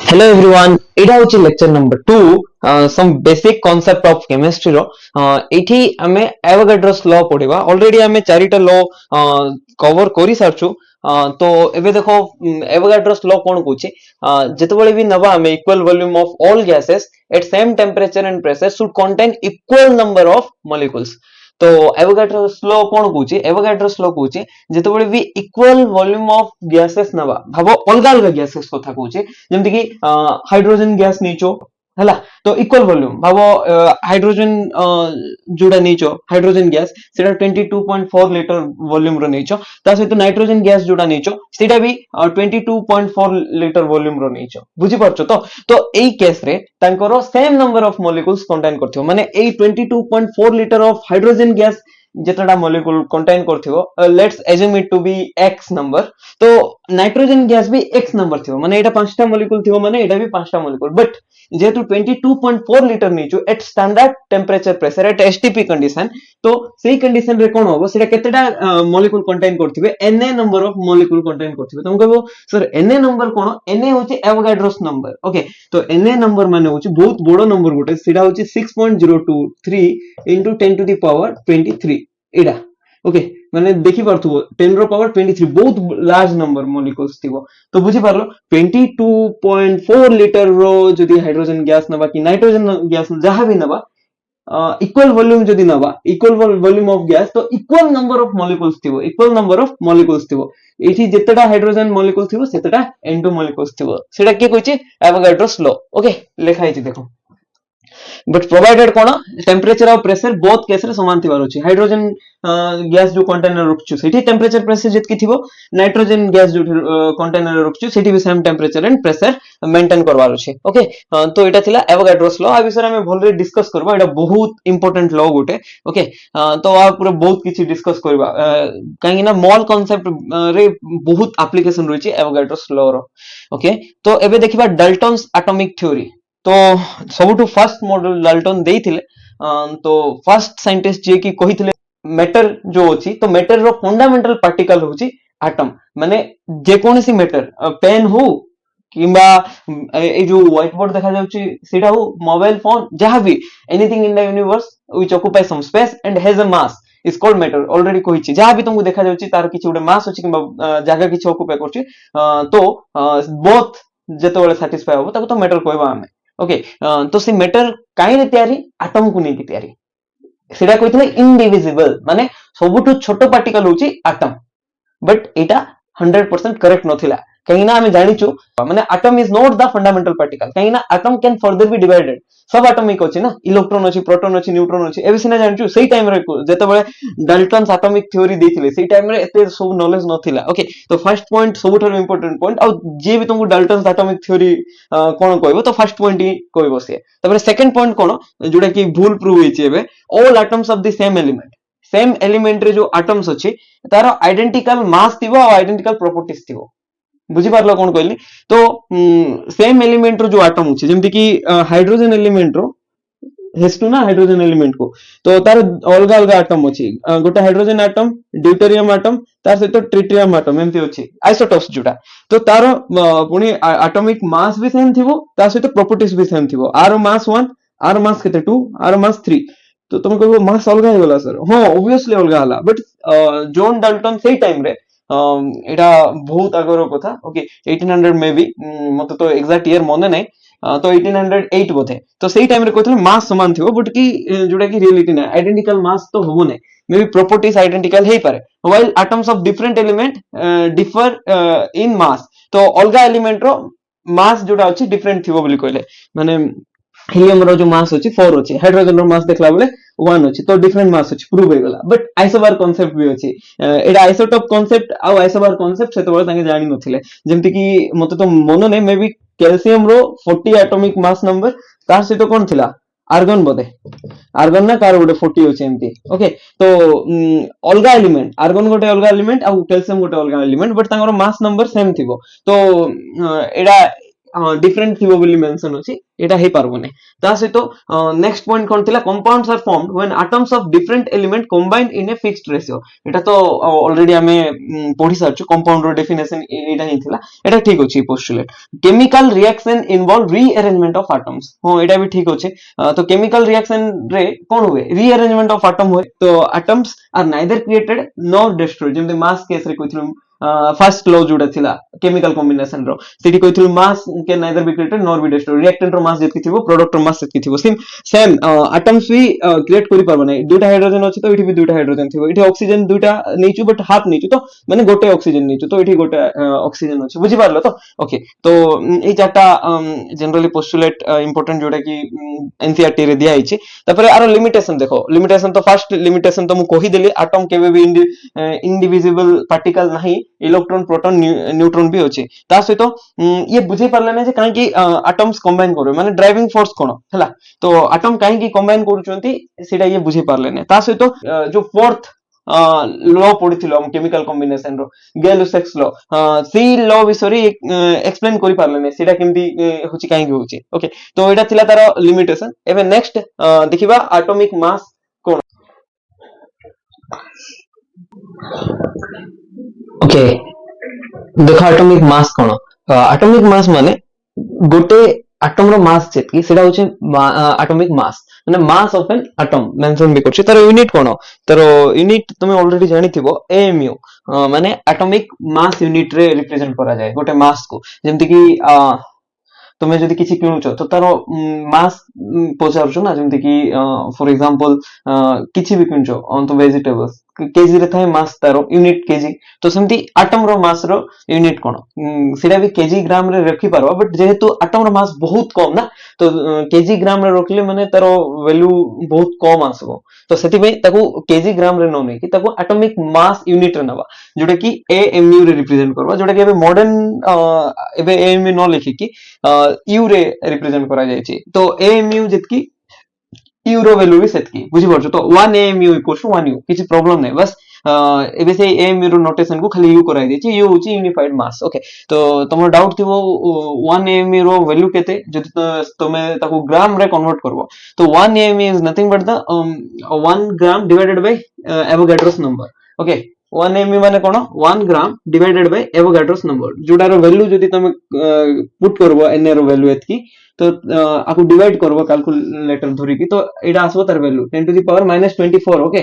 Hello everyone, এটা হচ্ছে lecture number 2 some basic concept of chemistry ର ଏଠି ଆମେ Avogadro's law ପଢିବା already ଆମେ ଚାରିଟା law cover କରି ସାରଛୁ ତ ଏବେ ଦେଖ Avogadro's law କଣ କହୁଛି ଯେତେବେଳେ ବି ନବା ଆମେ equal volume of all gases at same temperature and pressure should contain equal number of molecules तो Avogadro's law कौन कौची Avogadro's law कौची जेतेबेले भी इक्वल वॉल्यूम ऑफ गैसेस नवा भाबो अलगा अलगा गैसेस कथा कौची जेमति कि हाइड्रोजन गैस नीचो हला तो इक्वल वॉल्यूम भाबो हाइड्रोजन जोडा नीचो हाइड्रोजन गैस सेटा 22.4 लीटर वॉल्यूम रो नीचो ता सहित नाइट्रोजन गैस जोडा नीचो सेटा भी 22.4 लीटर वॉल्यूम रो नीचो बुझी परछो तो एई केस रे तांकरो same number of molecules contain करथियो माने एई 22.4 लीटर ऑफ हाइड्रोजन गैस जेतडा मॉलिक्यूल कंटेन करथियो let's assume it to be x number तो नाइट्रोजन गैस भी x नंबर थियो माने एटा पांचटा मॉलिक्यूल थियो माने एटा भी पांचटा मॉलिक्यूल बट जेतु 22.4 लीटर नीचो at standard temperature pressure at STP condition तो सेही कंडीशन रे कोन होबो सेटा केतेटा मॉलिक्यूल कंटेन करथिबे na number of molecule contain करथिबे तुम कहबो सर na नंबर कोन na होची एवोगाड्रोस नंबर ओके तो na नंबर माने होची बहुत बडो नंबर गोटे सेटा होची 6.023 into 10 to the power 23 एडा ओके माने देखि पारथुबो 10 रो पावर 23 बहुत लार्ज नंबर मॉलिक्यूल्स थिबो तो बुझी पारलो 22.4 लीटर रो जदी हाइड्रोजन गैस नबा कि नाइट्रोजन गैस जहां भी नबा इक्वल वॉल्यूम जदी नबा इक्वल वॉल्यूम ऑफ गैस तो इक्वल नंबर ऑफ मॉलिक्यूल्स थिबो इक्वल नंबर ऑफ मॉलिक्यूल्स थिबो एठी जेतेटा हाइड्रोजन मॉलिक्यूल थिबो सेतेटा N2 मॉलिक्यूल्स थिबो सेटा के कहछि एवोगाड्रोस लॉ ओके लेखा हिची देखो बट प्रोवाइडेड कोन टेंपरेचर और प्रेशर बोथ केस रे समान थिबार अछि हाइड्रोजन गैस जो कंटेनर रखछु सेठी टेंपरेचर प्रेशर जेतकी थिबो नाइट्रोजन गैस जो कंटेनर रखछु सेठी भी same temperature and pressure maintain करवार अछि ओके तो एटा थिला एवोगाड्रोस लॉ आ विषय में भलरे डिस्कस करबा एटा बहुत इंपोर्टेंट लॉ गोटे ओके तो आ पूरा बहुत किछि डिस्कस करबा काहे ना मॉल कांसेप्ट रे बहुत एप्लीकेशन रहिछि एवोगाड्रोस लॉ रो ओके तो एबे देखिबा डाल्टन्स एटॉमिक थ्योरी तो सबुठु फर्स्ट मॉडल डाल्टन देइथिले तो फर्स्ट साइंटिस्ट जे की कहिथिले मैटर जो अछि तो मैटर रो फंडामेंटल पार्टिकल होछि एटम माने जे कोनसी मैटर पेन हो किंबा ए जो व्हाइट बोर्ड देखा जाउछि सेटा हो मोबाइल फोन जहां भी anything in the universe which occupy some space and has a mass is called matter already कहिछि जहां भी तुमको देखा जाउछि तार किछि उडे मास अछि किंबा जागा किछि ऑक्युपाई करछि तो बोथ जेतेबेले सैटिस्फाई होबो ताको तो मैटर कहबा हमें ओके तो से मैटर काई तैयारी एटम को नहीं तैयारी सेटा कहितले इनडिविजिबल माने सबुठु छोटो पार्टिकल होची एटम बट एटा 100% करेक्ट नथिला कहिना हमें जानिचु माने atom is not the fundamental particle कहिना atom can further be divided sub atomic अछि ना इलेक्ट्रॉन अछि प्रोटॉन अछि न्यूट्रॉन अछि एबे सिना जानिचु सेही टाइम रे जेतेबेले डाल्टन्स एटॉमिक थ्योरी देथिले सेही टाइम रे एते सब नॉलेज नथिला ओके तो फर्स्ट पॉइंट सबुठु इंपोर्टेंट पॉइंट आ जे भी तुमको डाल्टन्स एटॉमिक थ्योरी कोन कहबो तो फर्स्ट पॉइंट ही कहबो से तबरे सेकंड पॉइंट कोन जोडा कि भूल प्रूव होइछि एबे all atoms of the same element रे जो एटम्स अछि तार आइडेंटिकल मास थिबो और आइडेंटिकल प्रॉपर्टीज थिबो बुझी पारलो कोन कहली तो सेम एलिमेंट रो जो एटम अछि जेमति कि हाइड्रोजन एलिमेंट रो हेस्तु ना हाइड्रोजन एलिमेंट को तो तार अलग अलग एटम अछि गोटे हाइड्रोजन एटम ड्यूटेरियम एटम तार सहित ट्रिटियम एटम एमति अछि आइसोटोप्स जोटा तो तार पुनी एटॉमिक मास भी सेम थिबो तार सहित प्रॉपर्टीज भी सेम थिबो आर मास 1 आर मास केते 2 आर मास 3 तो तुम कहबो मास अलग हे गेला सर हां ऑब्वियसली अलग हला बट जॉन डाल्टन सेही टाइम रे एटा बहुत आगर कथा ओके 1800 मे बी मते तो एग्जैक्ट ईयर मने नै तो 1808 बोथे तो सेही टाइम रे कहथले मास समान थिबो बट की जोडा की रियलिटी नै आइडेंटिकल मास तो होबो नै मे बी प्रॉपर्टीज आइडेंटिकल हेई पारे while atoms of different element differ in mass तो अलगा एलिमेंट रो मास जोडा अछि डिफरेंट थिबो बोली कहले माने हीलियम रो जो मास अछि 4 अछि हाइड्रोजन रो मास देखला बेले 1 अछि तो डिफरेंट मास अछि प्रूव हे गेला बट आइसोबार कांसेप्ट भी अछि एडा आइसोटोप कांसेप्ट आ आइसोबार कांसेप्ट सेते बेले ताके जानि नथिले जेमति कि मते तो मनो नै मे बी कैल्शियम रो 40 एटॉमिक मास नंबर तार से तो कोन थिला आर्गन बोधे आर्गन ना कार गोटे 40 अछि एमति ओके तो अलगा एलिमेंट आर्गन गोटे अलगा एलिमेंट आ कैल्शियम गोटे अलगा एलिमेंट बट तांगर मास नंबर सेम थिबो तो एडा डिफरेंट थिबो बोली मेंशन अछि एटा हे पारबोने ता सहित नेक्स्ट पॉइंट कोन थिला compounds are formed when atoms of different element combined in a fixed ratio एटा तो ऑलरेडी हमें पढी सारछु कंपाउंड रो डेफिनेशन एटा ही थिला एटा ठीक अछि postulate chemical reaction involve rearrangement of atoms हो एटा भी ठीक अछि तो केमिकल रिएक्शन रे कोन हुए रीअरेंजमेंट ऑफ एटम हुए तो atoms are neither created nor destroyed जेमते मास केस रे कहिथलु फर्स्ट लॉ जोड़ा थिला केमिकल कॉम्बिनेशन रो सेठी कहिथलु मास के neither be created nor be destroyed reactant रो मास जेतकी थिबो प्रोडक्ट रो मास जेतकी थिबो सेम एटम्स भी क्रिएट करि परबो नै दुटा हाइड्रोजन अछि तो एठी भी दुटा हाइड्रोजन थिबो एठी ऑक्सीजन दुटा नेचु बट हाफ नेचु तो माने गोटे ऑक्सीजन नेचु तो एठी गोटे ऑक्सीजन अछि बुझि पारलो तो ओके तो ए चारटा जनरली पोस्टुलेट इंपोर्टेंट जोटा कि एनसीईआरटी रे दिया आइछि तापरे आरो लिमिटेशन देखो लिमिटेशन तो फर्स्ट लिमिटेशन तो मु कहि देली एटम केबे भी इंडिविजिबल पार्टिकल नाही इलेक्ट्रॉन प्रोटॉन न्यूट्रॉन भी अछि ता सहित ये बुझे पारले नै जे काहे कि एटम्स कंबाइन करू माने ड्राइविंग फोर्स कोन हला तो एटम काहे कि कंबाइन करूचंती सेटा ये बुझे पारले नै ता सहित जो फोर्थ लॉ पढिथिलो हम केमिकल कॉम्बिनेशन रो गैलुसेक्स लॉ सी लॉ विषय एक्सप्लेन करि पारले नै सेटा केमदी होची काहे कि होची ओके तो एटा थिला तार लिमिटेशन एबे नेक्स्ट देखिबा एटॉमिक मास कोन ओके देखो एटॉमिक मास कोन एटॉमिक मास माने गोटे एटम रो मास जेतकी सेटा होचे एटॉमिक मास माने मास ऑफ एन एटम मेंशन भी करछि तार यूनिट कोन तार यूनिट तुमे ऑलरेडी जानि थिबो एएमयू माने एटॉमिक मास यूनिट रे रिप्रेजेंट करा जाय गोटे मास को जेमति कि तुमे जदि किछि किनुचो तो तार मास पचारछो ना जेमति कि फॉर एग्जांपल किछि भी किनुचो ऑन तो वेजिटेबल्स केजी रे थाय मास तारो यूनिट केजी तो सेमति एटम रो मास रो यूनिट कोन सेटा भी केजी ग्राम रे रखि पारबा बट जेहेतु एटम रो मास बहुत कम ना तो केजी ग्राम रे रखले माने तारो वैल्यू बहुत कम आसबो तो सेति पे ताको केजी ग्राम रे न नै कि ताको एटॉमिक मास यूनिट रे नबा जोटा कि एएमयू रे रिप्रेजेंट करबा जोटा कि एबे मॉडर्न एबे एएमयू न लिखि कि यू रे रिप्रेजेंट करा जाय छी तो एएमयू जेतकी यूरो वैल्यू भी सेतकी बुझि परछो तो 1 एएमयू इक्वल्स टू 1 यू किछि प्रॉब्लम नै बस एबे से एएमयू रो नोटेशन को खाली यू कराई देछि यू होछि यूनिफाइड मास ओके तो तमरो डाउट थिबो 1 एएमयू रो वैल्यू केते जदि तमे ताको ग्राम रे कन्वर्ट करबो तो 1 AMU is nothing but the 1 gram divided by Avogadro's number okay 1 AMU माने कोन 1 gram divided by Avogadro's number जोटा रो वैल्यू जदि तमे पुट करबो एन रो वैल्यू एतकी तो आकु डिवाइड करबो कैलकुलेटर धरि की तो एटा आसबो तार value 10 to the power -24 okay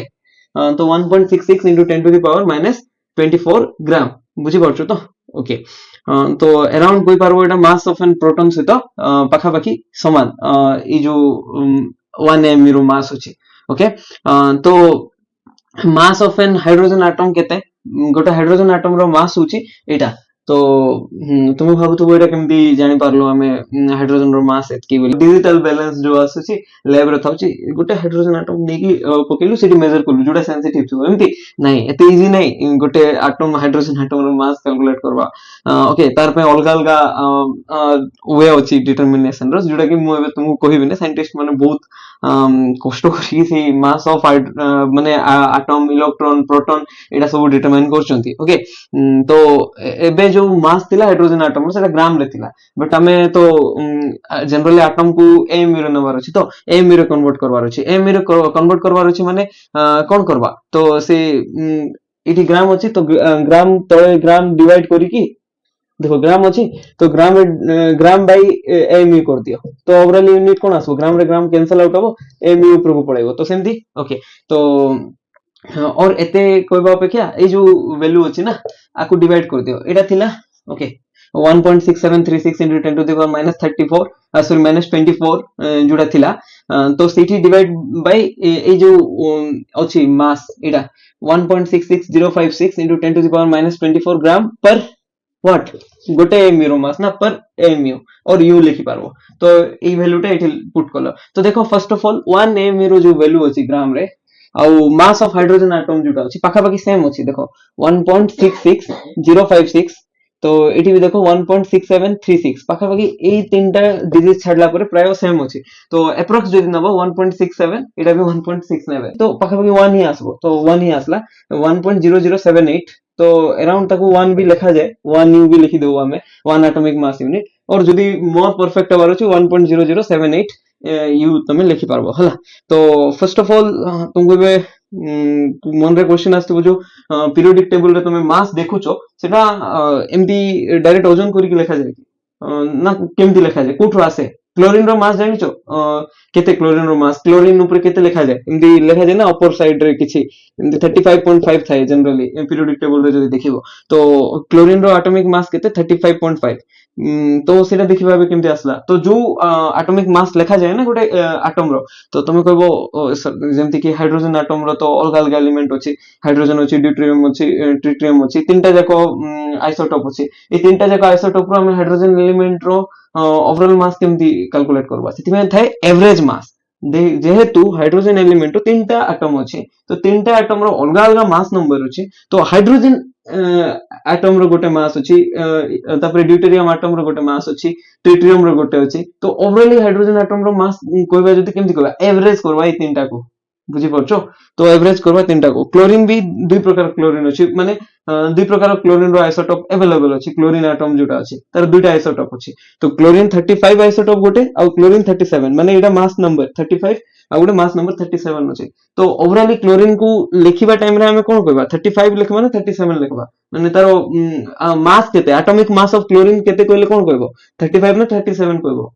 तो 1.66 into 10 to the power -24 ग्राम बुझी परछो तो ओके तो अराउंड कोइ पारबो एटा मास ऑफ एन प्रोटॉन सहित पाखा पाखी समान ई जो 1 एम रो मास अछि ओके तो mass of an hydrogen atom केते गोटे हाइड्रोजन एटम रो मास होछि एटा तो तुम भाबुथबो एटा केमदी जानि पारलो हमें हाइड्रोजन रो मास एतकी बोली डिजिटल बैलेंस जो आसुची लैब रे थाउची गोटे हाइड्रोजन एटम नेकी पकेलु सेठी मेजर करलु जोटा सेंसिटिव थियो एमती नाही एते इजी नाही गोटे एटम हाइड्रोजन एटम रो मास कैलकुलेट करबा ओके तार पे अलगा अलगा वे अछि डिटरमिनेशन रो जोटा कि मु एबे तुमको कहिबे ने साइंटिस्ट माने बहुत कष्ट करी से मास ऑफ माने एटम इलेक्ट्रॉन प्रोटॉन एटा सब डिटरमाइन करचंती ओके तो एबे जो मास थिला हाइड्रोजन एटम सेटा ग्राम रे थिला बट हमें तो जनरली एटम को एएमयू रे नंबर अछि तो एएमयू रे कन्वर्ट करबार अछि एएमयू रे कन्वर्ट करबार अछि माने कोन करबा तो से इठी ग्राम अछि तो ग्राम तळे ग्राम डिवाइड करी की देखो ग्राम अछि तो ग्राम बाय एएमयू कर दियो तो ओवरऑल यूनिट कोन आसबो ग्राम रे ग्राम कैंसिल आउट हबो एएमयू ऊपर को पळेबो तो सेमती ओके तो और एते कहबा अपेक्षा ए जो वैल्यू अछि ना आकु डिवाइड कर दियो एटा थिला okay 1.6736 into 10 to the power -34 sorry -24 जोटा थिला तो सेठी डिवाइड बाय ए जो अछि मास एटा 1.66056 into 10 to the power -24 ग्राम पर व्हाट गोटे एएमयू रो मास ना पर एएमयू और यू लिखि पारबो तो ए वैल्यूटा एठी पुट करलो तो देखो फर्स्ट ऑफ ऑल 1 एएमयू रो जो वैल्यू अछि ग्राम रे आउ मास ऑफ हाइड्रोजन एटम जोटा अछि पाखा पाखी सेम अछि देखो 1.66056 तो एठी भी देखो 1.6736 पाखा पाखी ए तीनटा डिजिट छाडला परे प्राय सेम अछि तो अप्रॉक्स जदि नबो 1.67 एटा भी 1.69 तो पाखा पाखी 1 ही आसबो तो 1 ही आसला 1.0078 तो अराउंड ताको 1 भी लिखा जाए 1 यू भी लिखी देबो हमें 1 एटॉमिक मास यूनिट और जदी मोर परफेक्ट हबार अछि 1.0078 यू तमे लिखि पारबो हला। तो फर्स्ट ऑफ ऑल तुमको बे मन रे क्वेश्चन आस्तबो जो पीरियोडिक टेबल रे तमे मास देखुछो सेटा एमडी डायरेक्ट ओजन करी के लिखा जाय ना केमती लिखा जाय कोठो आसे क्लोरीन रो मास जानिचो केते क्लोरीन रो मास क्लोरीन ऊपर केते लिखा जाय एमडी लिखा जाय ना अपर साइड रे किछि एमडी 35.5 थाए जनरली पीरियोडिक टेबल रे जदी देखिबो तो क्लोरीन रो एटॉमिक मास केते 35.5 तो सेटा देखिबा बे केमती आसला तो जो एटॉमिक मास लिखा जाय ना गोटे एटम रो तो तुम कहबो जेमति कि हाइड्रोजन एटम रो तो अलग अलग एलिमेंट अछि हाइड्रोजन अछि ड्यूटेरियम अछि ट्रिटियम अछि तीनटा जाको आइसोटोप अछि ए तीनटा जाको आइसोटोप रो हम हाइड्रोजन एलिमेंट रो ओवरऑल मास केमती कैलकुलेट करबा सेति थाए एवरेज मास जेहेतु हाइड्रोजन एलिमेंट तीनटा एटम अछि तो तीनटा एटम रो अलग अलग मास नंबर अछि तो हाइड्रोजन एटम रो गोटे मास अछि तापर ड्यूटेरियम एटम रो गोटे मास अछि ट्रिटियम रो गोटे अछि तो ओवरऑल हाइड्रोजन एटम रो मास कहबा जदी केमती कहबा एवरेज करबा ए तीनटा को बुझी परछो तो एवरेज करबा तीनटा को क्लोरीन भी दुई प्रकार क्लोरीन अछि माने दुई प्रकार क्लोरीन रो आइसोटोप अवेलेबल अछि क्लोरीन एटम जोटा अछि तार दुईटा आइसोटोप अछि तो क्लोरीन 35 आइसोटोप गोटे और क्लोरीन 37 माने एटा मास नंबर 35 आ गोटे मास नंबर 37 अछि तो ओवरऑल क्लोरीन को लिखिबा टाइम रे हमें कोन कहबा 35 लिखबा ना 37 लिखबा माने तारो मास केते एटॉमिक मास ऑफ क्लोरीन केते कहले कोन कहबो 35 ना 37 कहबो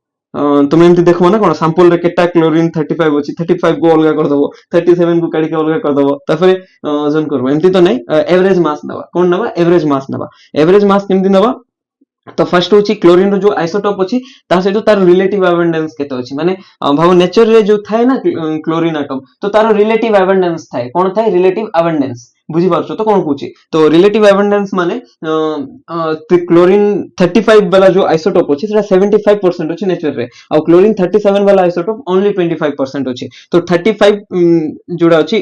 तुम एमती देखबो ना कोन सैंपल रे केटा क्लोरीन 35 अछि 35 को अलगा कर दबो 37 को काढी के अलगा कर दबो तापर ओजन करबो एमती तो नै एवरेज मास नबा कोन नबा एवरेज मास केमती नबा तो फर्स्ट होची क्लोरीन रो जो आइसोटोप अछि ता से जो तार रिलेटिव अबंडेंस केते अछि माने भाव नेचर रे जो थाए ना क्लोरीन एटम तो तार रिलेटिव अबंडेंस थाए कोन थाए रिलेटिव अबंडेंस बुझी पारछो तो कोन कहूची तो रिलेटिव अबंडेंस माने क्लोरीन 35 वाला जो आइसोटोप अछि सेटा 75% अछि नेचर रे और क्लोरीन 37 वाला आइसोटोप ओनली 25% अछि तो 35 जोड़ा अछि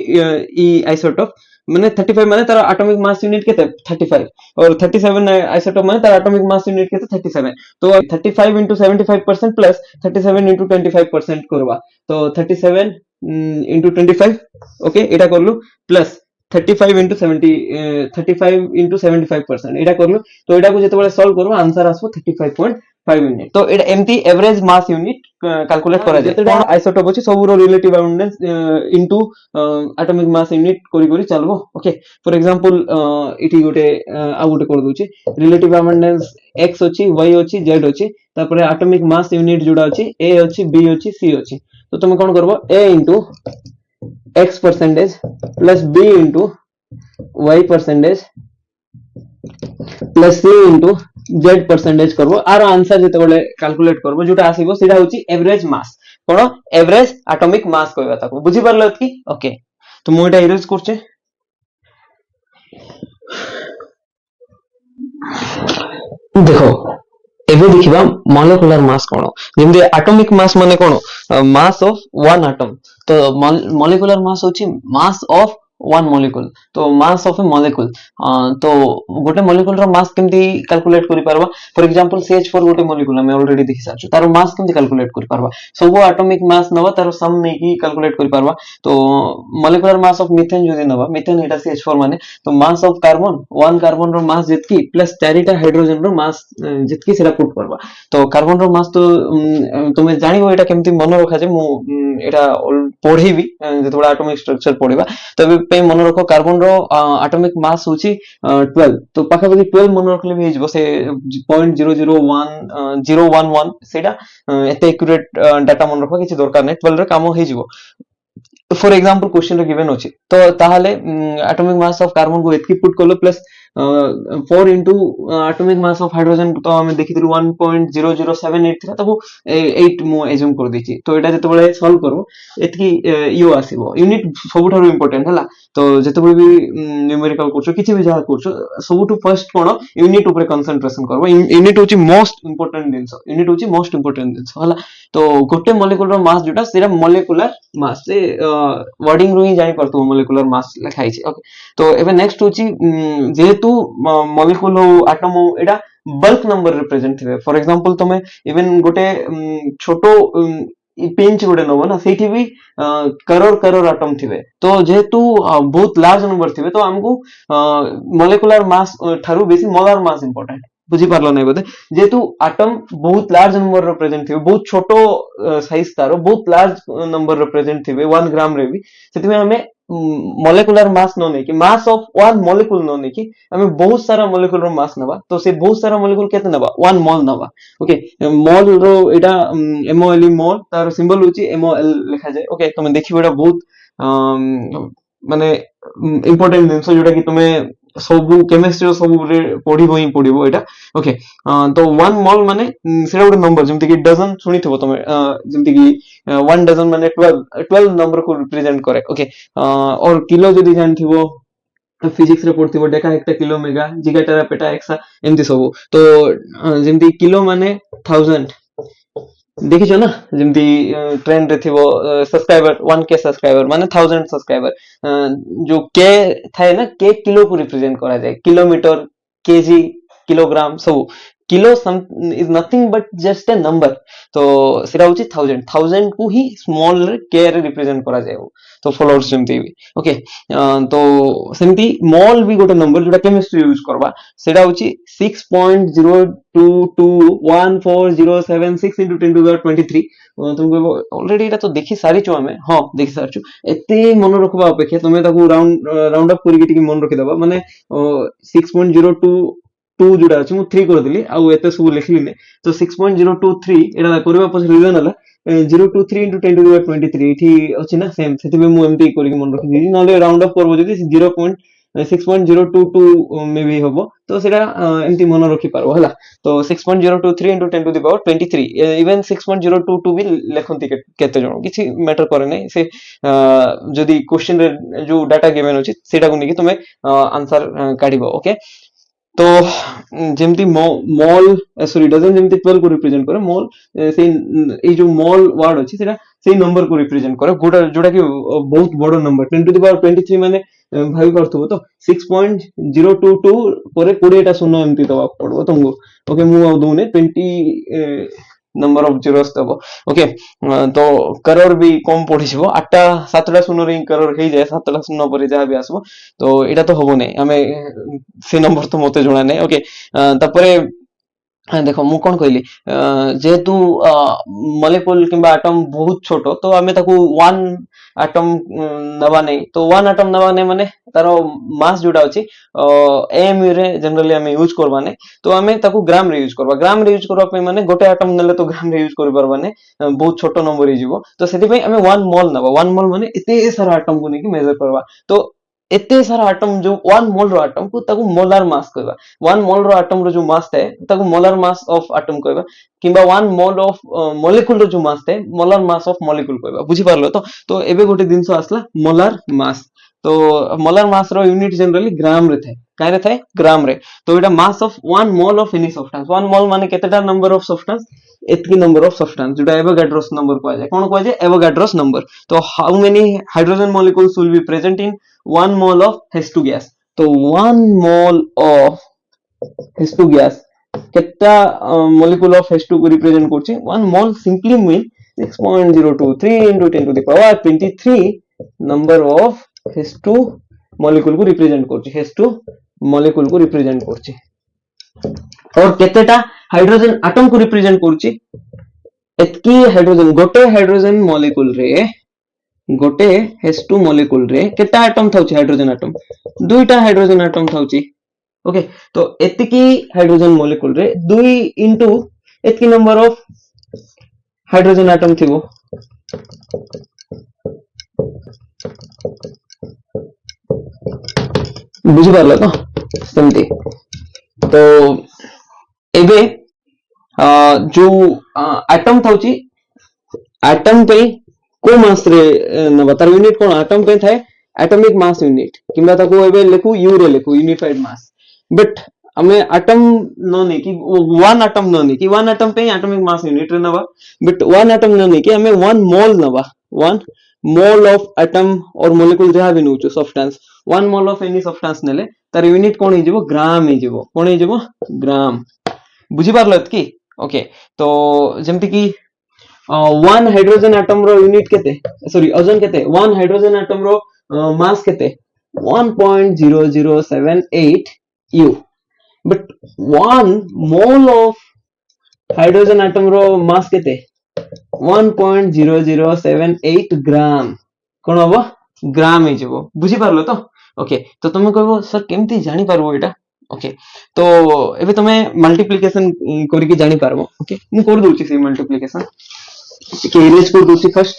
ई आइसोटोप माने 35 माने तार एटॉमिक मास यूनिट केते 35 और 37 आइसोटोप माने तार एटॉमिक मास यूनिट केते 37 तो 35 into 75% प्लस 37 into 25% करबा तो 37 into 25 ओके एटा करलु प्लस 35 into 70 35 into 75% एटा करलु तो एटा को जते बेले सॉल्व करबो आंसर आसबो 35.5 यूनिट तो एटा एमटी एवरेज मास यूनिट कैलकुलेट करा जाय जतेटा आइसोटोप अछि सब रो relative abundance into atomic mass unit करी करी चलबो ओके फॉर एग्जांपल इटी गोटे आ गोटे कर दोची रिलेटिव अबंडेंस x अछि y अछि z अछि तापर एटॉमिक मास यूनिट जोडा अछि a अछि b अछि c अछि तो तुम कोन करबो a into x percentage plus b into y percentage plus c into z percentage करबो आर आंसर जते बेले कैलकुलेट करबो जोटा आसीबो सेटा होची एवरेज मास कोन एवरेज एटॉमिक मास कहबा ताको बुझी परलो कि ओके तो मु एटा इरेज करछे देखो एबे देखिबा मॉलिक्यूलर मास कोन जेमदे एटॉमिक मास माने कोन मास ऑफ वन एटम तो मॉलिक्यूलर मास होची मास ऑफ वन मॉलिक्यूल तो मास ऑफ ए मॉलिक्यूल तो गोटे मॉलिक्यूल रो मास केमती कैलकुलेट करि परबा फॉर एग्जांपल CH4 गोटे मॉलिक्यूल हम ऑलरेडी देखि साचो तारो मास केमती कैलकुलेट करि परबा सब एटॉमिक मास नबा तारो सम नै की कैलकुलेट करि परबा तो मॉलिक्यूलर मास ऑफ मीथेन जदि नबा मीथेन एटा CH4 माने तो mass of carbon one carbon रो मास जितकी प्लस चारिटा हाइड्रोजन रो मास जितकी सेटा पुट करबा तो कार्बन रो मास तो तुमे जानिबो एटा केमती मन रखा जे मु एटा पढिबी जतबा एटॉमिक स्ट्रक्चर पढिबा तबे पे मन रखो कार्बन रो एटॉमिक मास होची 12 तो पाखापाखि 12 मन रखले भी हिजबो से 0.001011 सेटा एते एक्यूरेट डाटा मन रखो किछि दरकार नै 12 रे काम हिजबो फॉर एग्जांपल क्वेश्चन रे गिवन अछि तो ताहाले एटॉमिक मास ऑफ कार्बन को एतकी पुट करलो plus 4 into atomic mass of hydrogen तो हमें देखिथिलु 1.0078 थिला तबो 8 मो एज्यूम कर देछि तो एटा जते बेले सॉल्व करबो एतकी यू आसीबो यूनिट सबुठारो इंपोर्टेंट हला तो जते बेले भी न्यूमेरिकल करछो किछि भी जहा करछो सबुठु फर्स्ट कोन यूनिट ऊपर कंसंट्रेशन करबो यूनिट होची मोस्ट इंपोर्टेंट दिनसो यूनिट होची मोस्ट इंपोर्टेंट दिनसो हला तो गोटे मॉलिक्यूल रो मास जोटा सेरा मॉलिक्यूलर मास से वर्डिंग रो ही जानि परतो मॉलिक्यूलर मास लिखाइ छै ओके तो एबे नेक्स्ट होची जेहेतु मॉलिक्यूल हो एटम हो एटा बल्क नंबर रिप्रेजेंट थिबे फॉर एग्जांपल तमे इवन गोटे छोटो पिंच गोटे नब ना सेठी भी करोड़ करोड़ आटम थिबे तो जेहेतु बहुत लार्ज नंबर थिबे तो हमको मॉलिक्यूलर मास ठारू बेसी मोलार मास इंपोर्टेंट बुझी पारलो नै बोधे जेहेतु आटम बहुत लार्ज नंबर रो प्रेजेंट थिबे बहुत छोटो साइज तारो बहुत लार्ज नंबर रो प्रेजेंट थिबे 1 ग्राम रे भी सेति में हमें मॉलिक्यूलर मास न नै कि मास ऑफ वन मॉलिक्यूल न नै कि हमें बहुत सारा मॉलिक्यूल रो मास नबा तो से बहुत सारा मॉलिक्यूल केते नबा 1 मोल नबा ओके मोल रो एटा एमओएल मोल तार सिंबल होची एमओएल लिखा जाय ओके तुम देखिबो एटा बहुत माने इंपोर्टेंट जिंस जोटा कि तुमे सब केमिस्ट्री सब पढ़िबो ही पढ़िबो एटा ओके तो 1 मोल माने सेटा गोटे नंबर जेमति कि डजन सुनिथिबो तुमे जेमति कि 1 डजन माने 12 नंबर को रिप्रेजेंट करे ओके और किलो जदी जानथिबो फिजिक्स रे पढ़थिबो deca hecto kilo mega giga tera peta exa एमति सब तो जेमति किलो माने 1000 देखिछो ना जेमति ट्रेंड रे थिबो सब्सक्राइबर 1k सब्सक्राइबर माने 1000 सब्सक्राइबर जो के थाए ना के किलो को रिप्रेजेंट करा जाए किलोमीटर केजी किलोग्राम सब kilo is nothing but just a number तो सेटा होची 1000 को ही स्मॉल रे के रे रिप्रेजेंट करा जाए तो फॉलोअर्स जेमति भी ओके तो सेमति मोल भी गोटे नंबर जोटा केमिस्ट्री यूज करबा सेटा होची 6.02214076 into 10 to the 23 तुमको ऑलरेडी एटा तो देखि सारी छु हमें हां देखि सारछु एते मन रखबा अपेक्षा तुमे ताकू राउंड अप करिके टिके मन रखि दबा माने 6.022 जोड़ा अछि मु 3 कर दिली आ एते सब लिखली ने तो 6.023 एटा करबा पछ रीजन हला 023 into 10 to the 23 इठी अछि ना सेम सेति में मु एमटी करिके मन रखि दिली नले राउंड अप करबो जदी 6.022 में भी होबो तो सेटा एमती मन रखि पारबो हला तो 6.023 into 10 to the power 23 even 6.022 भी लेखंती केते जण किछि मैटर करे नै से जदी क्वेश्चन रे जो डाटा गिवन अछि सेटा को नेकी तुमे आंसर काढिबो ओके तो जेमती मॉल सॉरी डजन जेमती 12 को रिप्रेजेंट करे मॉल से ए जो मॉल वर्ड अछि सेटा से नंबर को रिप्रेजेंट करे गोटा जोटा कि बहुत बड़ो नंबर 10 to the power 23 माने भाई करथबो तो 6.022 परे 20 टा शून्य एमती दबा पड़बो तुमको ओके मु आ दोने 20 नंबर ऑफ जीरोस दबो ओके तो करोड़ भी कम पड़ी छिबो 8टा 7टा शून्य रे करोड़ हे जाय 7टा शून्य परे जा भी आसबो तो एटा तो होबो नै हमें से नंबर तो मते जणा नै ओके तापरे देखो मु कोन कहली जेहेतु मॉलिक्यूल किंबा एटम बहुत छोटो तो हमें ताकू 1 एटम नबा नै तो 1 एटम नबा नै माने तारो मास जोडा अछि एएमयू रे जनरली हमें यूज करबा नै तो हमें ताकू ग्राम रे यूज करबा पे माने गोटे एटम नले तो ग्राम रे यूज कर परबा नै बहुत छोटो नंबर हे जिवो तो सेति पे हमें 1 मोल नबा 1 मोल माने एते सारा एटम को नै कि मेजर करबा तो एते सारा एटम जो 1 मोल रो एटम को ताकू मोलार मास कहबा 1 मोल रो एटम रो जो मास है ताकू मोलार मास ऑफ एटम कहबा किंबा 1 मोल ऑफ मॉलिक्यूल रो जो मास है मोलार मास ऑफ मॉलिक्यूल कहबा बुझी पारलो तो एबे गोटे दिनस आसला मोलार मास तो मोलार मास रो यूनिट जनरली ग्राम रे थाए काय रे थाए ग्राम रे तो एटा mass of 1 mole of any substance 1 mole माने केतेटा नंबर ऑफ सब्सटेंस एतकी नंबर ऑफ सब्सटेंस जोटा एवोगाड्रोस नंबर को जाय कोन को जाय एवोगाड्रोस नंबर तो how many hydrogen molecules will be present in 1 mole of H2 gas तो 1 mole of H2 gas कितना molecule of H2 को represent करछि 1 mole simply mean 6.023 into 10 to the power 23 number of H2 molecule को represent करछि H2 molecule को represent करछि और केतेटा हाइड्रोजन एटम को represent करछि एतकी हाइड्रोजन गोटे हाइड्रोजन मॉलिक्यूल रे गोटे H2 मॉलिक्यूल रे केटा एटम थाउची हाइड्रोजन एटम दुईटा हाइड्रोजन एटम थाउची ओके तो एतिकी हाइड्रोजन मॉलिक्यूल रे 2 इनटू एतिकी नंबर ऑफ हाइड्रोजन एटम थिबो बुझि पारलो तो सेमती तो एबे जो एटम थाउची एटम पे को मास रे न तार यूनिट कोन एटम पे थाए एटॉमिक मास यूनिट किंबा ताको एबे लेखु यू रे लेखु यूनिफाइड मास बट हमें एटम नोने कि 1 एटम नोने कि 1 एटम पे एटॉमिक मास यूनिट रे नबा बट 1 एटम नोने कि हमें 1 मोल नबा 1 मोल ऑफ एटम और मॉलिक्यूल जहा भी नउचो substance 1 mole of any substance नेले तार यूनिट कोन हे जेबो ग्राम हे जेबो कोन हे जेबो ग्राम बुझी पारलत की ओके तो जेमति की वन हाइड्रोजन आटम रो यूनिट केते सॉरी ओजन केते वन हाइड्रोजन आटम रो मास केते 1.0078 U but one mole of hydrogen atom रो मास केते 1.0078 ग्राम कोन हबो ग्राम हे जबो बुझी पारलो तो ओके तो तुम कहबो सर केमती जानि पारबो एटा ओके तो एबे तुमे मल्टीप्लिकेशन करके जानि पारबो ओके मु कर दोछि से मल्टीप्लिकेशन के इरेज कर दोछि फर्स्ट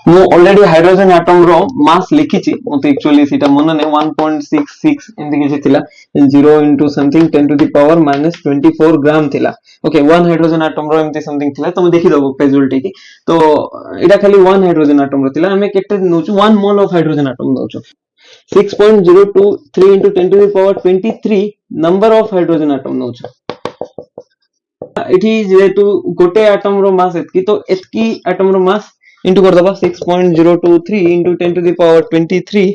ମୁଁ ऑलरेडी हाइड्रोजन एटम रो मास लिखिछि मते एक्चुअली सीटा मन ने 1.66 एंदी किछि थिला 0 into something 10 to the power minus 24 ग्राम थिला ओके वन हाइड्रोजन एटम रो एमती समथिंग थिला तो देखि दबो कैजुअलिटी की तो एटा खाली वन हाइड्रोजन एटम रो थिला हमें केते नोछु 1 मोल ऑफ हाइड्रोजन एटम नोछु 6.023 into 10 to the power 23 number of hydrogen atom नोछु एठी जेतु गोटे एटम रो मास एतकी तो एतकी एटम रो मास इंटू कर दबा 6.023 into 10 to the power 23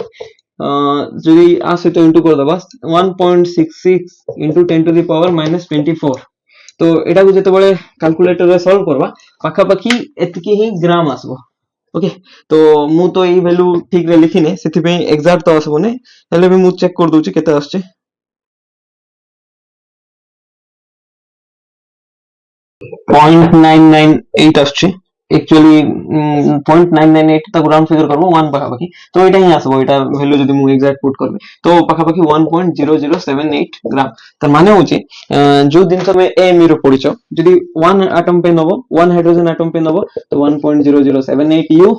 जदी आ से तो इंटू कर दबा 1.66 into 10 to the power minus 24 तो एटा को जते बळे कैलकुलेटर रे सॉल्व करबा पाखा पाखी एतकी ही ग्राम आसबो ओके तो मु तो ई वैल्यू ठीक रे लिखिने सेति पे एग्जैक्ट तो आसबो ने हेले भी मु चेक कर दोछि केते आछे 0.998 आछे एक्चुअली 0.998 तक राउंड फिगर करबो 1 पाखा पाखी तो एटा ही आसबो एटा वैल्यू जदी मु एग्जैक्ट पुट करबे तो पाखा पाखी 1.0078 ग्राम त माने होची जो दिन समय ए मेरो पडिचो जदी 1 एटम पे नबो 1 हाइड्रोजन एटम पे नबो तो 1.0078 U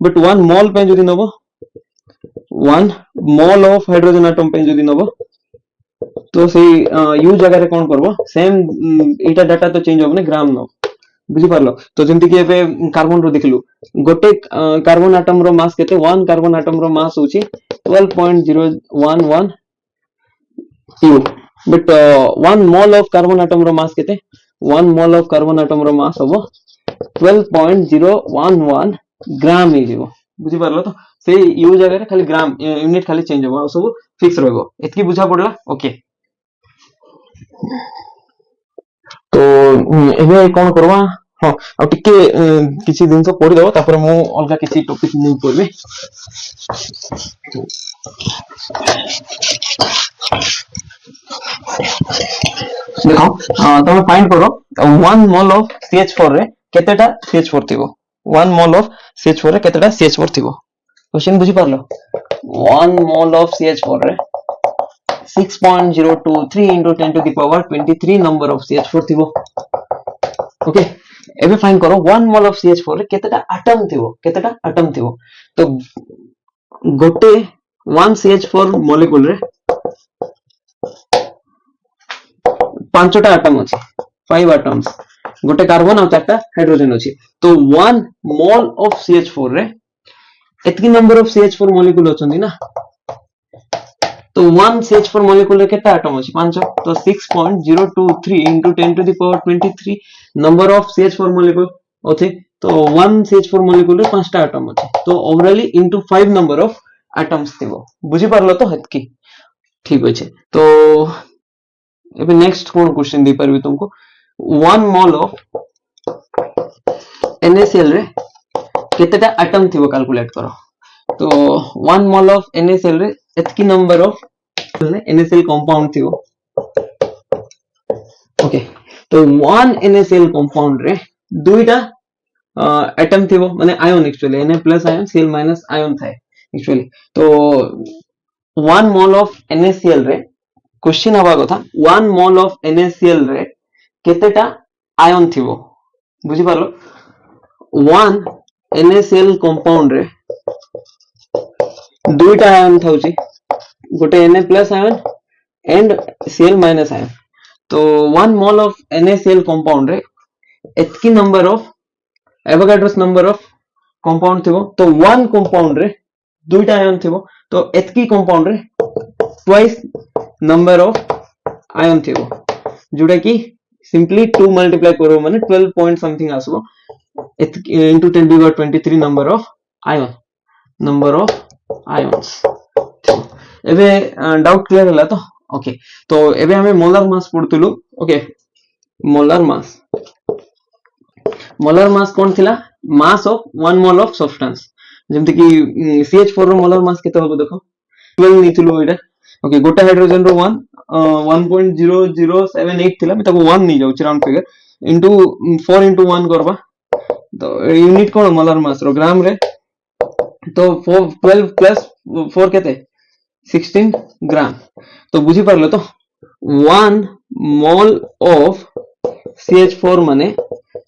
बट 1 मोल पे जदी नबो 1 मोल ऑफ हाइड्रोजन एटम पे जदी नबो तो से यू जगह रे कोन करबो सेम एटा डाटा तो चेंज होबने ग्राम न बुझी पारलो तो जेंति कि एबे कार्बन रो देखलु गोटे कार्बन एटम रो मास केते 1 कार्बन एटम रो मास होची 12.011 U but 1 mole of carbon atom रो मास केते 1 मोल ऑफ कार्बन एटम रो मास होबो 12.011 ग्राम हे जेबो बुझी पारलो तो से यू जगह रे खाली ग्राम यूनिट खाली चेंज होबो सब फिक्स रहबो एतकी बुझा पड़ला ओके तो एबे कोन करबा हां आ टिके किछि दिन तो पढि दबो तापर मु अलगा किछि टॉपिक मूव करबे देखो तमे फाइंड करो 1 मोल ऑफ CH4 रे केतेटा CH4 थिबो 1 मोल ऑफ CH4 रे केतेटा CH4 थिबो क्वेश्चन बुझी पारलो 1 मोल ऑफ CH4 रे 6.023 into 10 to the power 23 number of CH4 थिबो ओके एबे फाइंड करो 1 मोल ऑफ CH4 रे केतेटा एटम थिबो तो गोटे 1 CH4 मॉलिक्यूल रे पांचटा एटम अछि 5 एटम्स गोटे कार्बन और चारटा हाइड्रोजन अछि तो 1 मोल ऑफ CH4 रे एतकी नंबर ऑफ CH4 मॉलिक्यूल अछंती ना तो 1 CH4 मॉलिक्यूल रे केटा एटम अछि 5 तो 6.023 into 10 to the power 23 number of CH4 molecule ओथे तो 1 CH4 मॉलिक्यूल रे 5टा एटम अछि तो ओवरऑली into 5 नंबर ऑफ एटम्स थिबो बुझी पारलो तो हेतकी ठीक अछि तो एबे नेक्स्ट कोन क्वेश्चन दे परबी तुमको 1 मोल ऑफ NaCl रे केतेटा एटम थिबो कैलकुलेट करो तो 1 मोल ऑफ NaCl रे एतकी नंबर ऑफ NaCl कंपाउंड थिबो ओके तो 1 NaCl कंपाउंड रे दुईटा एटम थिबो माने ion actually Na plus ion Cl minus ion थाए एक्चुअली तो 1 मोल ऑफ NaCl रे क्वेश्चन हवा कथा 1 मोल ऑफ NaCl रे केतेटा आयन थिबो बुझी पारलो 1 NaCl कंपाउंड रे दुईटा आयन थाउची गोटे Na plus ion and Cl minus ion तो 1 मोल ऑफ NaCl कंपाउंड रे एतकी number of Avogadro's number of compound थिबो तो 1 कंपाउंड रे दुईटा आयन थिबो तो एतकी कंपाउंड रे ट्वाइस नंबर ऑफ आयन थिबो जोटा की सिंपली 2 मल्टीप्लाई करो माने 12 पॉइंट समथिंग आसबो into 10 to the power 23 number of ions एबे डाउट क्लियर होला तो ओके तो एबे हमें मोलार मास पढुतलु ओके मोलार मास कोन थिला mass of 1 mole of substance जेमति कि CH4 रो मोलार मास केते होबो देखो 12 निथिलु एटा ओके गोटे हाइड्रोजन रो 1.0078 थिला मैं ताको 1 नहीं जाउची राउंड फिगर इनटू 4 into 1 करबा तो यूनिट कोन मोलार मास रो ग्राम रे तो 12 प्लस 4 केते 16 ग्राम तो बुझी पारलो तो 1 मोल ऑफ CH4 माने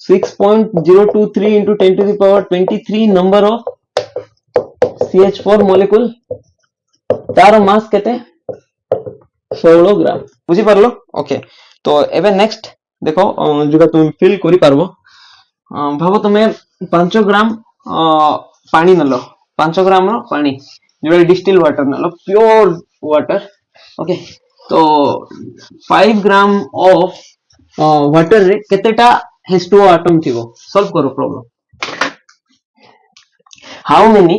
6.023 into 10 to the power 23 number of CH4 molecule तार मास केते 16 ग्राम बुझी पारलो ओके तो एबे नेक्स्ट देखो जोटा तुम फिल करि पारबो भाबो तुमे 5 ग्राम पानी नलो 5 ग्राम रो पानी जोटा डिस्टिल वाटर नलो प्योर वाटर ओके तो 5 ग्राम ऑफ वाटर रे केतेटा H2O atom थिबो सॉल्व करो problem how many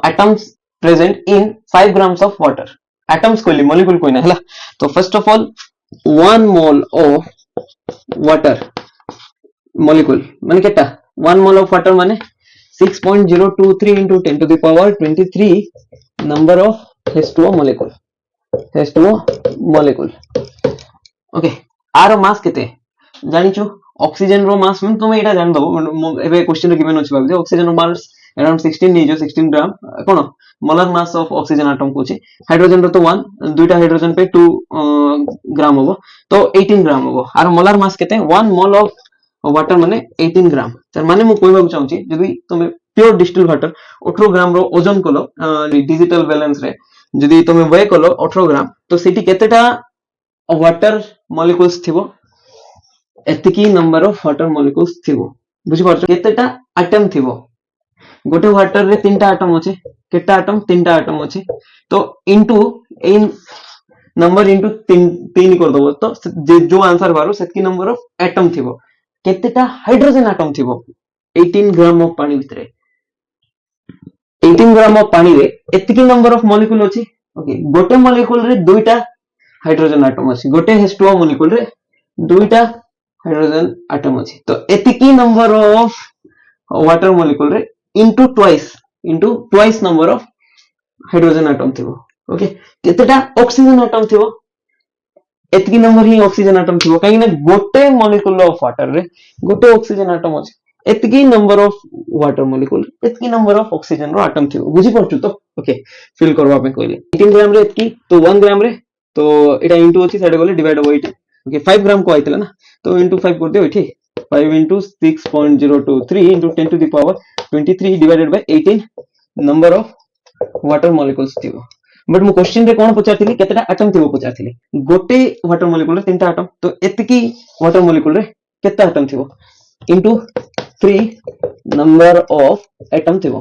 atoms present in 5 grams of water atoms कोइली molecule कोइना हला तो first of all 1 mole of water molecule माने केटा 1 mole of water माने 6.023 into 10 to the power 23 number of H2O molecule okay आरो मास केते जानिचो oxygen रो मास में तुम एटा जान दबो एबे क्वेश्चन रे गिवन अछि भाबे ऑक्सीजन रो मास अराउंड 16 नहीं जो 16 ग्राम कोन molar mass of oxygen atom को छी हाइड्रोजन रो तो 1 दुईटा हाइड्रोजन पे 2 ग्राम होबो तो 18 ग्राम होबो आरो मोलर मास केते 1 मोल ऑफ वाटर माने 18 ग्राम तर माने मु कोइबा चाहू छी जदी तुम प्योर डिस्टिल वाटर 18 ग्राम रो ओजन कोलो डिजिटल बैलेंस रे जदी तुम वे कोलो 18 ग्राम तो सेठी केतेटा वाटर मॉलिक्यूल्स थिबो एतिकी नंबर ऑफ वाटर मॉलिक्यूल्स थिबो बुझि परछो केतेटा एटम थिबो गोटे वाटर रे तीनटा एटम अछि केटा एटम तीनटा एटम अछि तो इनटू इन नंबर इनटू 3 कर दबो तो जो आंसर बारो सेतकी नंबर ऑफ एटम थिबो केतेटा हाइड्रोजन एटम थिबो 18 ग्राम ऑफ पानी भितरे 18 ग्राम ऑफ पानी रे एतिकी नंबर ऑफ मॉलिक्यूल अछि ओके गोटे मॉलिक्यूल रे दुईटा हाइड्रोजन एटम अछि गोटे H2O मॉलिक्यूल रे दुईटा हाइड्रोजन एटम अछि तो एतिकी नंबर ऑफ वाटर मॉलिक्यूल रे into twice number of hydrogen atom थिबो ओके केतेटा ऑक्सीजन एटम थिबो एतिकी नंबर ही ऑक्सीजन एटम थिबो काहे ना गोटे मॉलिक्यूल ऑफ वाटर रे गोटे ऑक्सीजन एटम अछि एतिकी नंबर ऑफ वाटर मॉलिक्यूल एतिकी नंबर ऑफ ऑक्सीजन रो एटम थिबो बुझी परछु तो ओके फिल करबा पे कहले 18 ग्राम रे एतिकी तो 1 ग्राम रे तो एटा इनटू अछि साइड गले डिवाइड हो इट ओके 5 ग्राम को आइतला ना तो इनटू 5 कर दियो इठी 5 into 6.023 into 10 to the power 23 divided by 18 number of water molecules थिबो बट मु क्वेश्चन रे कोन पचारथिली केतेटा एटम थिबो पचारथिली गोटे वाटर मॉलिक्यूल रे तीनटा एटम तो एतिकी वाटर मॉलिक्यूल रे केते एटम थिबो इनटू 3 नंबर ऑफ एटम थिबो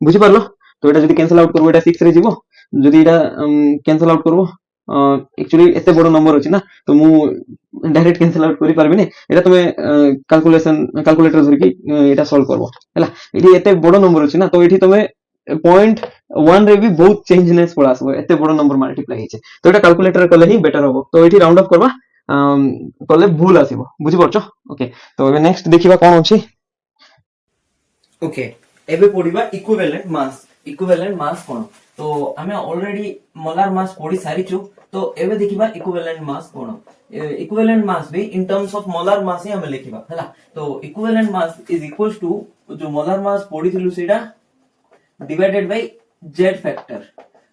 बुझि पारलो तो एटा जदी कैंसिल आउट करबो एटा 6 रे जीवो जदी एटा कैंसिल आउट करबो एक्चुअली एते बडो नंबर अछि ना तो मु डायरेक्ट कैंसिल आउट करि पारबे नै एटा तमे कैलकुलेटर धरि कि एटा सॉल्व करबो हला एठी एते बडो नंबर अछि ना तो एठी तमे 0.1 रे भी बहुत चेंजनेस पड़ा आसबो एते बडो नंबर मल्टीप्लाई हिचे तो एटा कैलकुलेटर कले ही बेटर होबो तो एठी राउंड ऑफ करबा कले भूल आसीबो बुझि परछो ओके तो एबे नेक्स्ट देखिबा कोन अछि ओके एबे पढिबा इक्विवेलेंट मास कोन तो हमें ऑलरेडी मोलार मास पढी सारिछु तो एबे देखिबा इक्विवेलेंट मास कोन इक्विवेलेंट मास भी in terms of molar mass ही हमें लिखिबा हला तो equivalent mass is equals to जो मोलार मास पढी थिलु सेटा डिवाइडेड बाय जेड फैक्टर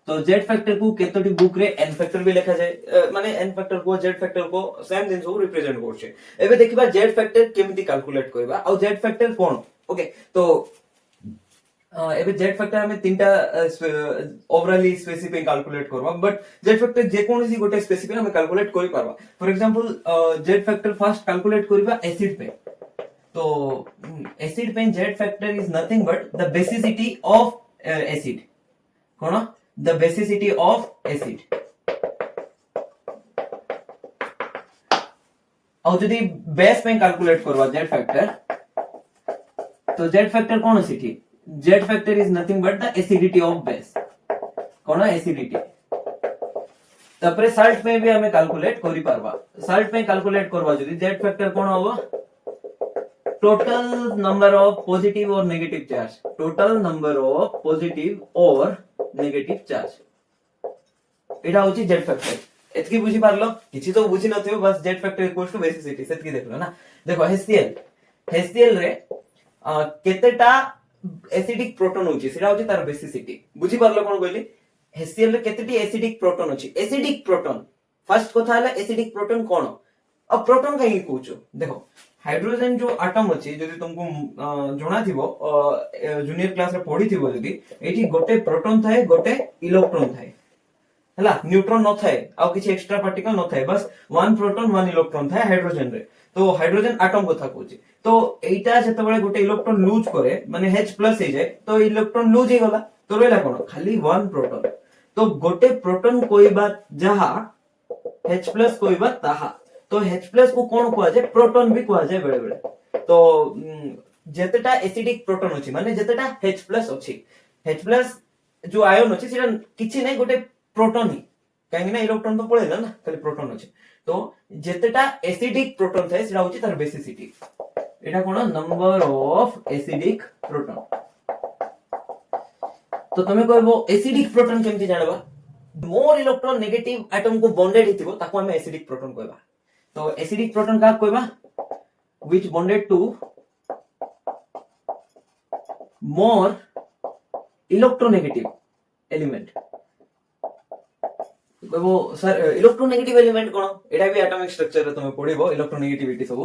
तो जेड फैक्टर को केतोटी बुक रे एन फैक्टर भी लिखा जाय माने एन फैक्टर को जेड फैक्टर को सेम दिन सब रिप्रेजेंट करछे एबे देखिबा जेड फैक्टर केमिति कैलकुलेट करबा और जेड फैक्टर कोन ओके तो एबे जेड फैक्टर हमें तीनटा ओवरऑली स्पेसिफिक कैलकुलेट करबा बट जेड फैक्टर जे कोनसी गोटे स्पेसिफिक हमें कैलकुलेट करि पारबा for example Z factor first calculate करबा एसिड पे तो एसिड पे Z factor is nothing but the basicity of acid कोन द बेसिसिटी ऑफ एसिड और जदी बेस पे कैलकुलेट करबा जेड फैक्टर तो जेड फैक्टर कोन सिटी Z factor is nothing but the acidity of base कोन एसिडिटी तापर साल्ट में भी हमें कैलकुलेट करि पारबा साल्ट में कैलकुलेट करबा जदी जेड फैक्टर कोन होबो टोटल नंबर ऑफ पॉजिटिव और negative charge total number of positive और नेगेटिव चार्ज एटा होची जेड फैक्टर एतकी बुझी पारलो किछि तो बुझी नथियो बस Z factor equals to basicity सेतकी देखलो ना देखो HCl रे केतेटा एसिडिक प्रोटॉन होची सेटा होची तार बेसिसिटी बुझी पारलो कोन कहली HCl रे केतेटी एसिडिक प्रोटॉन होची एसिडिक प्रोटॉन फर्स्ट कथा हला एसिडिक प्रोटॉन कोन अब प्रोटॉन काई कहूचो देखो हाइड्रोजन जो एटम अछि जदि तुमको जणा थिबो जूनियर क्लास रे पढी थिबो जदि एठी गोटे प्रोटॉन थाए गोटे इलेक्ट्रॉन थाए हला न्यूट्रॉन न थाए आ किछि एक्स्ट्रा पार्टिकल न थाए बस वन प्रोटॉन वन इलेक्ट्रॉन थाए हाइड्रोजन रे तो हाइड्रोजन एटम कथा कहूची तो एटा जते बेले गोटे इलेक्ट्रॉन लूज करे माने H+ हे जाय तो इलेक्ट्रॉन लूज हे गला तो रहला कोन खाली वन प्रोटॉन तो गोटे प्रोटॉन कोइबा जहा H+ कोइबा ताहा तो H+ को कोन कहआ जाय प्रोटॉन भी कहआ जाय बेले बेले तो जतेटा एसिडिक प्रोटॉन अछि माने जतेटा H+ अछि H+ जो आयन अछि सेटा किछि नै गोटे प्रोटॉन ही काहे ना इलेक्ट्रॉन तो पळेला ना खाली प्रोटॉन अछि तो जतेटा एसिडिक प्रोटॉन थाए सेटा होछि तार basicity Etah cone number of acidic proton तो तमे कहबो एसिडिक प्रोटॉन केमति जानबा मोर इलेक्ट्रॉन नेगेटिव एटम को बॉन्डेड हिथिबो ताको हमें एसिडिक प्रोटॉन कहबा तो एसिडिक प्रोटॉन का कहबा which bonded to more electronegative element वो सर इलेक्ट्रोनेगेटिव एलिमेंट कोन एटा भी एटॉमिक स्ट्रक्चर रे तुमे पढिबो इलेक्ट्रोनेगेटिविटी सब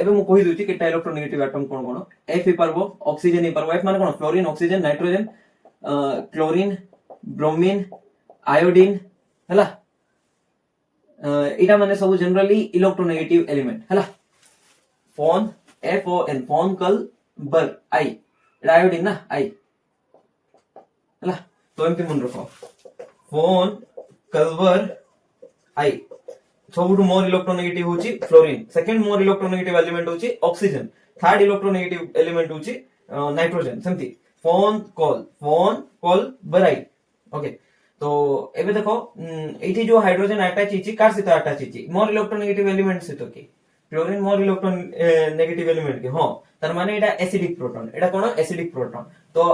एबे मु कहि दुची केटा इलेक्ट्रोनेगेटिव एटम कोन कोन F परबो ऑक्सीजन परबो F माने कोन fluorine oxygen nitrogen chlorine bromine iodine हला एटा माने सब जनरली इलेक्ट्रोनेगेटिव एलिमेंट हला फोन FON फोन कल बर आई आयोडीन ना आई हला तो एमति मन रखो फोन कल्वर आई सबुठु मोर इलेक्ट्रोनेगेटिव होची फ्लोरीन सेकंड मोर इलेक्ट्रोनेगेटिव एलिमेंट होची ऑक्सीजन थर्ड इलेक्ट्रोनेगेटिव एलिमेंट होची नाइट्रोजन सेमती फोन कॉल बराई ओके तो एबे देखो एठी जो हाइड्रोजन अटैच हिची कार सहित अटैच हिची मोर इलेक्ट्रोनेगेटिव एलिमेंट सहित की chlorine more electron negative element के हां तार माने एटा एसिडिक प्रोटॉन एटा कोन एसिडिक प्रोटॉन तो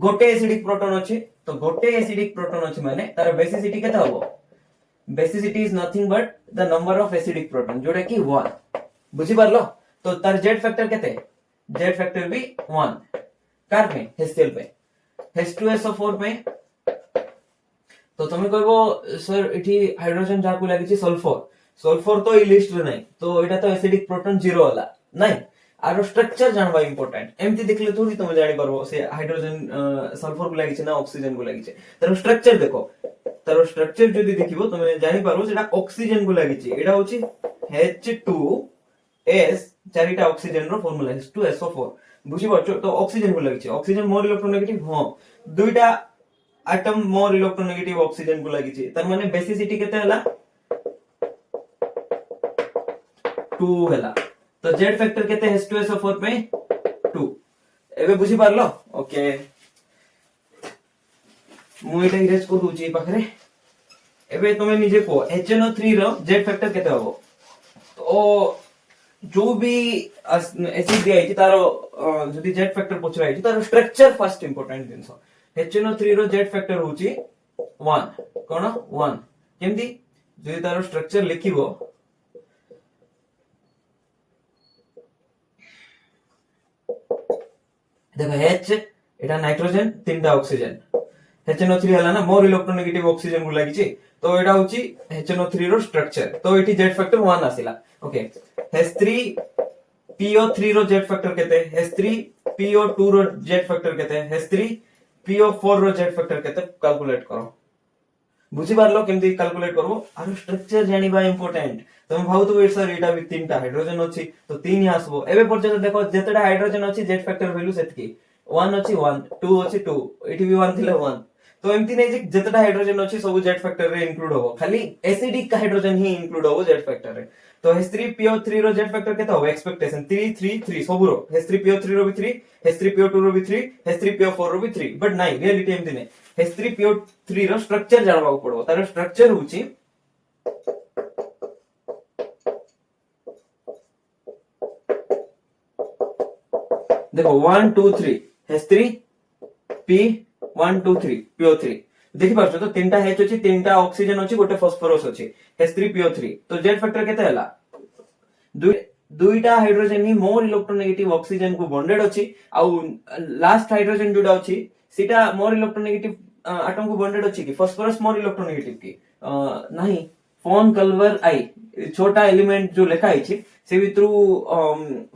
गोटे एसिडिक प्रोटॉन अछि तो गोटे एसिडिक प्रोटॉन अछि माने तार बेसिसिटी केता होबो basicity is nothing but the number of acidic proton जोटा कि 1 बुझी पारलो तो तार जेड फैक्टर केते जेड फैक्टर भी 1 कार पे HCl पे H2SO4 पे तो तुम कहबो सर एठी हाइड्रोजन जाकू लागि छि सल्फर तो ई लिस्ट रे नै तो एटा तो एसिडिक प्रोटॉन 0 वाला नै आरो स्ट्रक्चर जानबा इंपोर्टेंट एमति देखले थोड़ी तुम जानि परबो से हाइड्रोजन सल्फर को लागि छि ना ऑक्सीजन को लागि छि तार स्ट्रक्चर देखो तार स्ट्रक्चर जदि देखिबो तुम जानि परबो सेटा ऑक्सीजन को लागि छि एटा होछि H2S चारिटा ऑक्सीजन रो फार्मूला H2SO4 बुझी परछो तो ऑक्सीजन को लागि छि ऑक्सीजन मोर इलेक्ट्रोनेगेटिव हां दुईटा एटम मोर इलेक्ट्रोनेगेटिव ऑक्सीजन को लागि छि तार माने बेसिसिटी केते हला 2 हला तो जेड फैक्टर केते H2SO4 पे 2 एबे बुझी पारलो ओके मु एटा इरेज को दूची पाखरे एबे तुमे निजे को HNO3 रो जेड फैक्टर केते होबो तो जो भी एसिड दिया है तारो जदी जेड फैक्टर पछरा है तारो स्ट्रक्चर फर्स्ट इंपोर्टेंट दिनसो HNO3 रो जेड फैक्टर होची 1 कोन 1 केमदी जदी तारो स्ट्रक्चर लिखिबो देखो H एटा नाइट्रोजन तीनटा ऑक्सीजन HNO3 हला ना मोर इलेक्ट्रोनेगेटिव ऑक्सीजन को लागि छि तो एटा होची HNO3 रो स्ट्रक्चर तो एटी जेड फैक्टर 1 आसिला ओके H3PO3 रो जेड फैक्टर केते H3PO2 रो जेड फैक्टर केते H3PO4 रो जेड फैक्टर केते कैलकुलेट करो बुझी पारलो केमती कैलकुलेट करबो आरो स्ट्रक्चर जानिबा इंपोर्टेंट तुम भाउतो सर एटा भी तीनटा हाइड्रोजन अछि तो तीन ही आसबो एबे पर्यंत देखो जेतडा हाइड्रोजन अछि जेड फैक्टर वैल्यू सेतकी 1 अछि 1 2 अछि 2 एठी भी 1 थिले 1 तो एमती नहीं जे जतटा हाइड्रोजन अछि सब जेड फैक्टर रे इंक्लूड हो खाली एसिडिक का हाइड्रोजन ही इंक्लूड हो जेड फैक्टर रे तो H3PO3 रो जेड फैक्टर केता हो एक्सपेक्टेशन 3 3 3 सब रो H3PO3 रो भी 3 H3PO2 रो भी 3 H3PO4 रो भी 3 बट नहीं रियलिटी एमती नहीं H3PO3 रो स्ट्रक्चर जानबा पड़ो तार स्ट्रक्चर होची देखो 1 2 3 H3 P 1 2 3 PO3 देखि पाछो तो तीनटा H अछि तीनटा ऑक्सीजन अछि गोटे फास्फोरस अछि H3PO3 तो जेड फैक्टर केते हला दुईटा हाइड्रोजन ही मोर इलेक्ट्रोनेगेटिव ऑक्सीजन को बॉन्डेड अछि आ लास्ट हाइड्रोजन जोडा अछि सीटा मोर इलेक्ट्रोनेगेटिव एटम को बॉन्डेड अछि कि फास्फोरस मोर इलेक्ट्रोनेगेटिव की नहीं फोन कल्वर आई छोटा एलिमेंट जो लिखा अछि से भितरु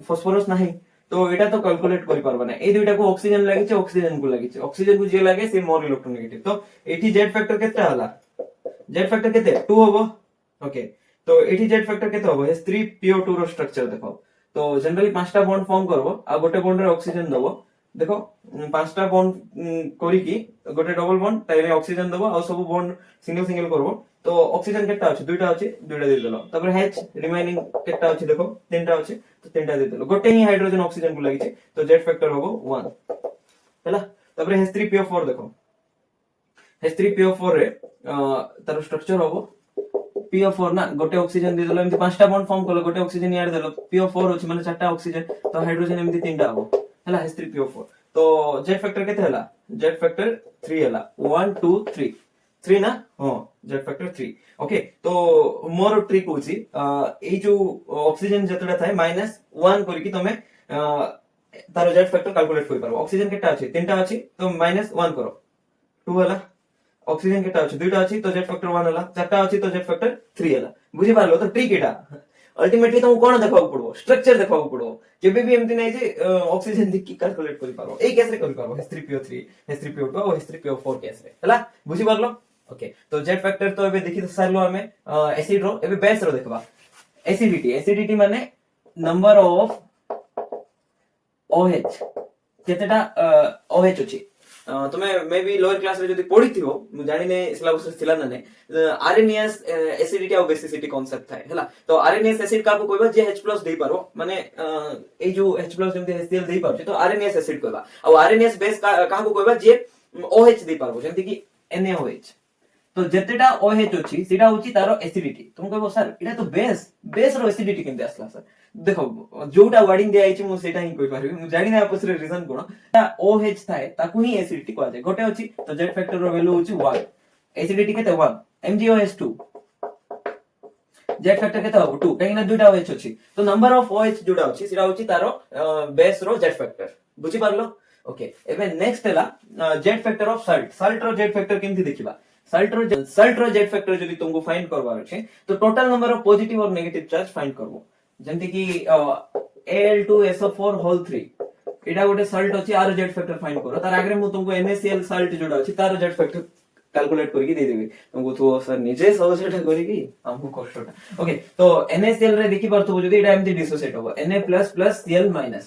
फास्फोरस नहीं तो एटा तो कैलकुलेट करि परबा नै ए दुइटा को ऑक्सीजन लागि छै ऑक्सीजन को लागि छै ऑक्सीजन को जे लागे से मोर इलेक्ट्रोनेगेटिव तो एठी जेड फैक्टर केते हला जेड फैक्टर केते 2 होबो ओके तो एठी जेड फैक्टर केते होबो H3PO2 रो स्ट्रक्चर देखो तो जनरली पांचटा बॉन्ड फॉर्म करबो आ गोटे बॉन्ड रे ऑक्सीजन दबो देखो पांचटा बॉन्ड करी की गोटे डबल बॉन्ड ताइले ऑक्सीजन दबो आ सब बॉन्ड सिंगल सिंगल करबो तो ऑक्सीजन केटा अछि दुइटा दे देलो तपर H रिमेनिंग केटा अछि देखो तीनटा अछि तो तीनटा दे देलो गोटे ही हाइड्रोजन ऑक्सीजन को लागि छै तो जेड फैक्टर होबो 1 हैला तपर H3PO4 देखो H3PO4 रे तार स्ट्रक्चर होबो PO4 ना गोटे ऑक्सीजन दे देलो एमति पांचटा बॉन्ड फॉर्म करलो गोटे ऑक्सीजन यार देलो PO4 अछि माने चारटा ऑक्सीजन तो हाइड्रोजन एमति तीनटा हो हैला H3PO4 तो जेड फैक्टर केते हला जेड फैक्टर 3 हला 1 2 3 3 ना हां जेड फैक्टर 3 ओके तो मोर ट्रिक होछि ए जो ऑक्सीजन जतडा थाए -1 करी की तमे तार जेड फैक्टर कैलकुलेट करि पारबो ऑक्सीजन केटा अछि तीनटा अछि तो -1 करो 2 हला ऑक्सीजन केटा अछि दुइटा अछि तो जेड फैक्टर 1 हला चारटा अछि तो जेड फैक्टर 3 हला बुझि पारलो तो ट्रिक एटा अल्टीमेटली तुमको कोन देखा पड़ो स्ट्रक्चर देखा पड़ो केबे भी एमती नै जे ऑक्सीजन दिख की कैलकुलेट करि पारो ए केस रे करि पारो H3PO3 H3PO2 और H3PO4 केस रे हला बुझि पारलो ओके तो जेड फैक्टर तो एबे देखि सारलो हमें एसिड रो एबे बेस रो देखबा एसिडिटी माने नंबर ऑफ OH केतेटा OH अछि तुमे मे बी लोअर क्लास रे जदी पढिथिबो मु जानि नै सिलेबस रे थिला नै आरएनएस एसिडिटी और बेसिसिटी कांसेप्ट थाए हला तो आरएनएस एसिड का को कहबा जे H+ देई पारो माने ए जो H+ जेमते HCl देई पारो तो आरएनएस एसिड कहबा और आरएनएस बेस का को कहबा जे OH देई पारो जेमते कि NaOH तो जतेटा OH अछि सेटा होछि तारो एसिडिटी तुम कहबो सर इटा तो बेस रो एसिडिटी केमते आसला सर देखो जोटा वर्डिंग दिया आइछि मु सेटा ही कहि पारिबि मु जानि नै आपस रे रीजन कोन OH थाए ताकू ही एसिडिटी कहै छै गोटे अछि तो जेड फैक्टर रो वैल्यू होछि 1 एसिडिटी केते 1 MgOH2 जेड फैक्टर केते हो 2 काहे ना दुटा OH अछि तो नंबर ऑफ OH जोडा अछि सेटा होछि तारो बेस रो जेड फैक्टर बुझि पारलो ओके एबे नेक्स्ट हला जेड फैक्टर ऑफ साल्ट रो जेड फैक्टर केमति देखिबा साल्ट रो जेड फैक्टर जदी तुमको फाइंड करबार छै तो टोटल नंबर ऑफ पॉजिटिव और नेगेटिव चार्ज फाइंड करबो जेमति कि Al2SO4 होल 3 एटा गोटे साल्ट अछि आरो जेड फैक्टर फाइंड करो तार आगे मु तुमको NaCl साल्ट जोडा अछि तार जेड फैक्टर कैलकुलेट करके दे देबे तुमको तो सर निजे सॉल्यूशन करके हमको कष्टटा ओके तो NaCl रे देखि परथबो जदी एटा एमति डिसोसिएट होबो Na++Cl-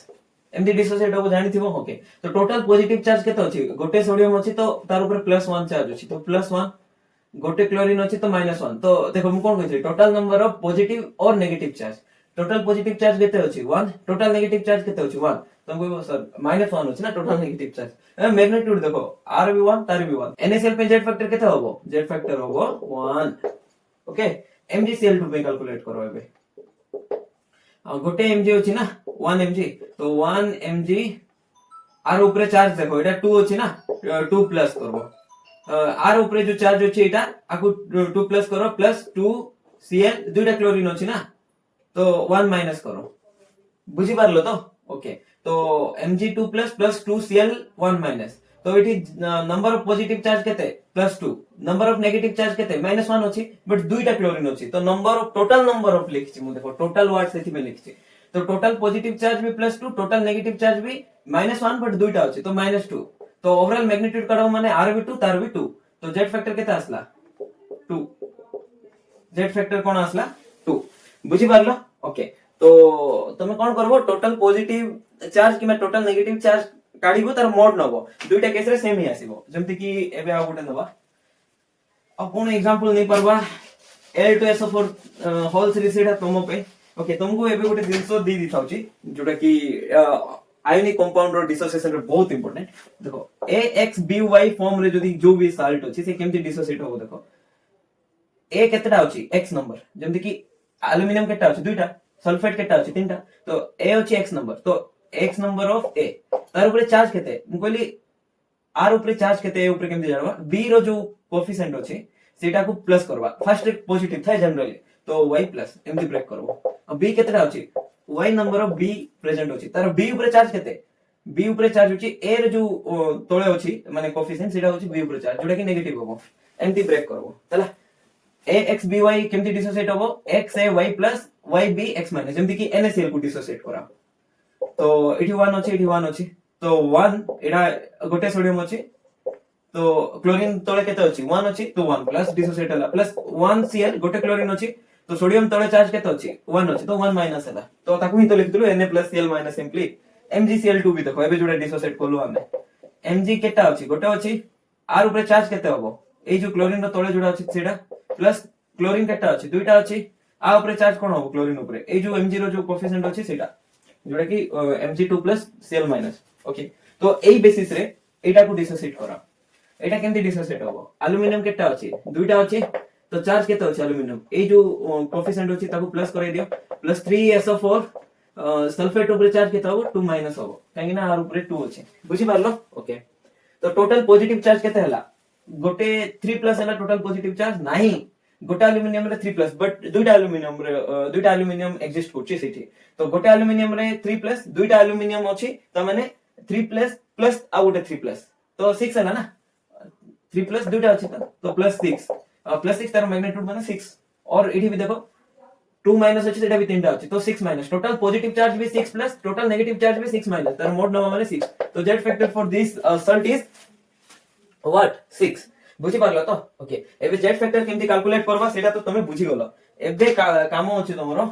एमती डिसोसिएट होबो जानिथिबो ओके तो टोटल पॉजिटिव चार्ज केते अछि गोटे सोडियम अछि तो तार ऊपर +1 चार्ज अछि तो +1 गोटे क्लोरीन अछि तो -1 तो देखो मु कोन कहै टोटल नंबर ऑफ पॉजिटिव और negative charge total positive charge केते अछि 1 टोटल नेगेटिव चार्ज केते अछि 1 तुम कहबो सर -1 अछि ना टोटल नेगेटिव चार्ज मैग्नीट्यूड देखो आर भी 1 तार भी 1 NaCl पे जेड फैक्टर केते होबो जेड फैक्टर होबो 1 ओके MgCl2 पे कैलकुलेट करो एबे गोटे mg अछि ना 1 mg तो 1 mg आर ऊपर चार्ज देखो एटा 2 अछि ना 2 प्लस करबो आर ऊपर जो चार्ज अछि एटा आकु 2 प्लस करो प्लस 2 Cl दुइटा क्लोरीन अछि ना तो 1 माइनस करो बुझी पारलो तो ओके तो Mg2 प्लस 2 Cl 1 माइनस तो एठी नंबर ऑफ पॉजिटिव चार्ज केते +2 नंबर ऑफ नेगेटिव चार्ज केते -1 अछि बट दुइटा क्लोरीन अछि तो number of total number of लिखछि मु देखो टोटल वर्ड्स एथि में लिखछि तो टोटल पॉजिटिव चार्ज भी +2 टोटल नेगेटिव चार्ज भी -1 बट दुइटा अछि तो -2 तो ओवरऑल मैग्नीट्यूड काढो माने आर भी 2 तार भी 2 तो जेड फैक्टर केते आसला 2 जेड फैक्टर कोन आसला 2 बुझी पारलो ओके तो तुम कोन करबो टोटल पॉजिटिव चार्ज कि टोटल नेगेटिव चार्ज काढिबो तार मोड नबो दुईटा केस रे सेम ही आसीबो जेमति कि एबे आ गुटे नबा अब कोन एग्जांपल नै परबा Al2SO4 होल सीरीज एटा तमो पे ओके तुमको एबे गुटे जिंसो दी दिथाउची जोटा कि आयोनिक कंपाउंड रो डिसोसिएशन रे बहुत इंपोर्टेंट देखो AXBY फॉर्म रे जदी जो भी साल्ट अछि से केमति डिसोसिएट हो देखो ए केतेटा अछि x नंबर जेमति कि एल्युमिनियम केटा अछि दुईटा सल्फेट केटा अछि तीनटा तो ए अछि x नंबर तो x नंबर ऑफ ए तार ऊपर चार्ज केते मु कहली आर ऊपर चार्ज केते ए ऊपर केमति जानबा बी रो जो कोएफिशिएंट अछि सेटा को प्लस करबा फर्स्ट एक पॉजिटिव था जनरली तो y प्लस एमती ब्रेक करबो अब b केतेटा अछि y number of b present अछि तार b ऊपर चार्ज केते b ऊपर चार्ज अछि a रे जो तळे अछि माने कोएफिशिएंट सेटा अछि b ऊपर चार्ज जोटा कि नेगेटिव होबो एमती ब्रेक करबो तला AXBY केमती डिसोसिएट होबो XAY plus YB X minus जेमति कि NaCl को डिसोसिएट करा तो एठी 1 अछि तो 1 एडा गोटे सोडियम अछि तो क्लोरीन तळे केते अछि 1 अछि तो 1 प्लस डिसोसिएट हला प्लस 1 Cl गोटे क्लोरीन अछि तो सोडियम तळे चार्ज केते अछि 1 अछि तो 1 माइनस हला तो ताकू ही तो लिखितलु Na+Cl माइनस सिंपली MgCl2 भी देखो एबे जोडा डिसोसिएट करलु हमें Mg केटा अछि गोटे अछि आर ऊपर चार्ज केते होबो ए जो क्लोरीन रो तळे जोडा अछि सेडा प्लस क्लोरीन केटा अछि दुईटा अछि आ ऊपर चार्ज कोन होबो क्लोरीन ऊपर ए जो Mg रो जो कोएफिशिएंट अछि सेडा जोडा कि Mg2+Cl- ओके तो एई बेसिस रे एटा को डिसोसिएट करा एटा केमति डिसोसिएट होबो एल्युमिनियम केटा अछि दुईटा अछि तो चार्ज केते अछि एल्युमिनियम ए जो कोएफिशिएंट अछि ताको प्लस करै दियो प्लस 3SO4 सल्फेट ऊपर चार्ज केते होबो 2 माइनस होबो काहे ना आर ऊपर 2 अछि बुझि पारलो ओके तो टोटल पॉजिटिव चार्ज केते हला गोटे 3 प्लस हला टोटल पॉजिटिव चार्ज नाही गोटे एल्युमिनियम रे 3 प्लस बट दुईटा एल्युमिनियम एग्जिस्ट करछि सेठी तो गोटे एल्युमिनियम रे 3 प्लस दुईटा एल्युमिनियम अछि त माने 3 प्लस प्लस आ गोटे 3 प्लस तो 6 हला ना 3 प्लस दुईटा अछि तो प्लस 6 तार मैग्नीट्यूड माने 6 और एठी भी देखो 2 माइनस अछि सेटा भी तीनटा अछि तो 6 माइनस टोटल पॉजिटिव चार्ज भी 6 प्लस टोटल नेगेटिव चार्ज भी 6 माइनस तार मोड नंबर माने 6 तो Z factor for this Salt is what 6 बुझि पारलो तो ओके एबे जेड फैक्टर केमति कैलकुलेट करबा सेटा तो तमे बुझि गलो एबे काम अछि तमरो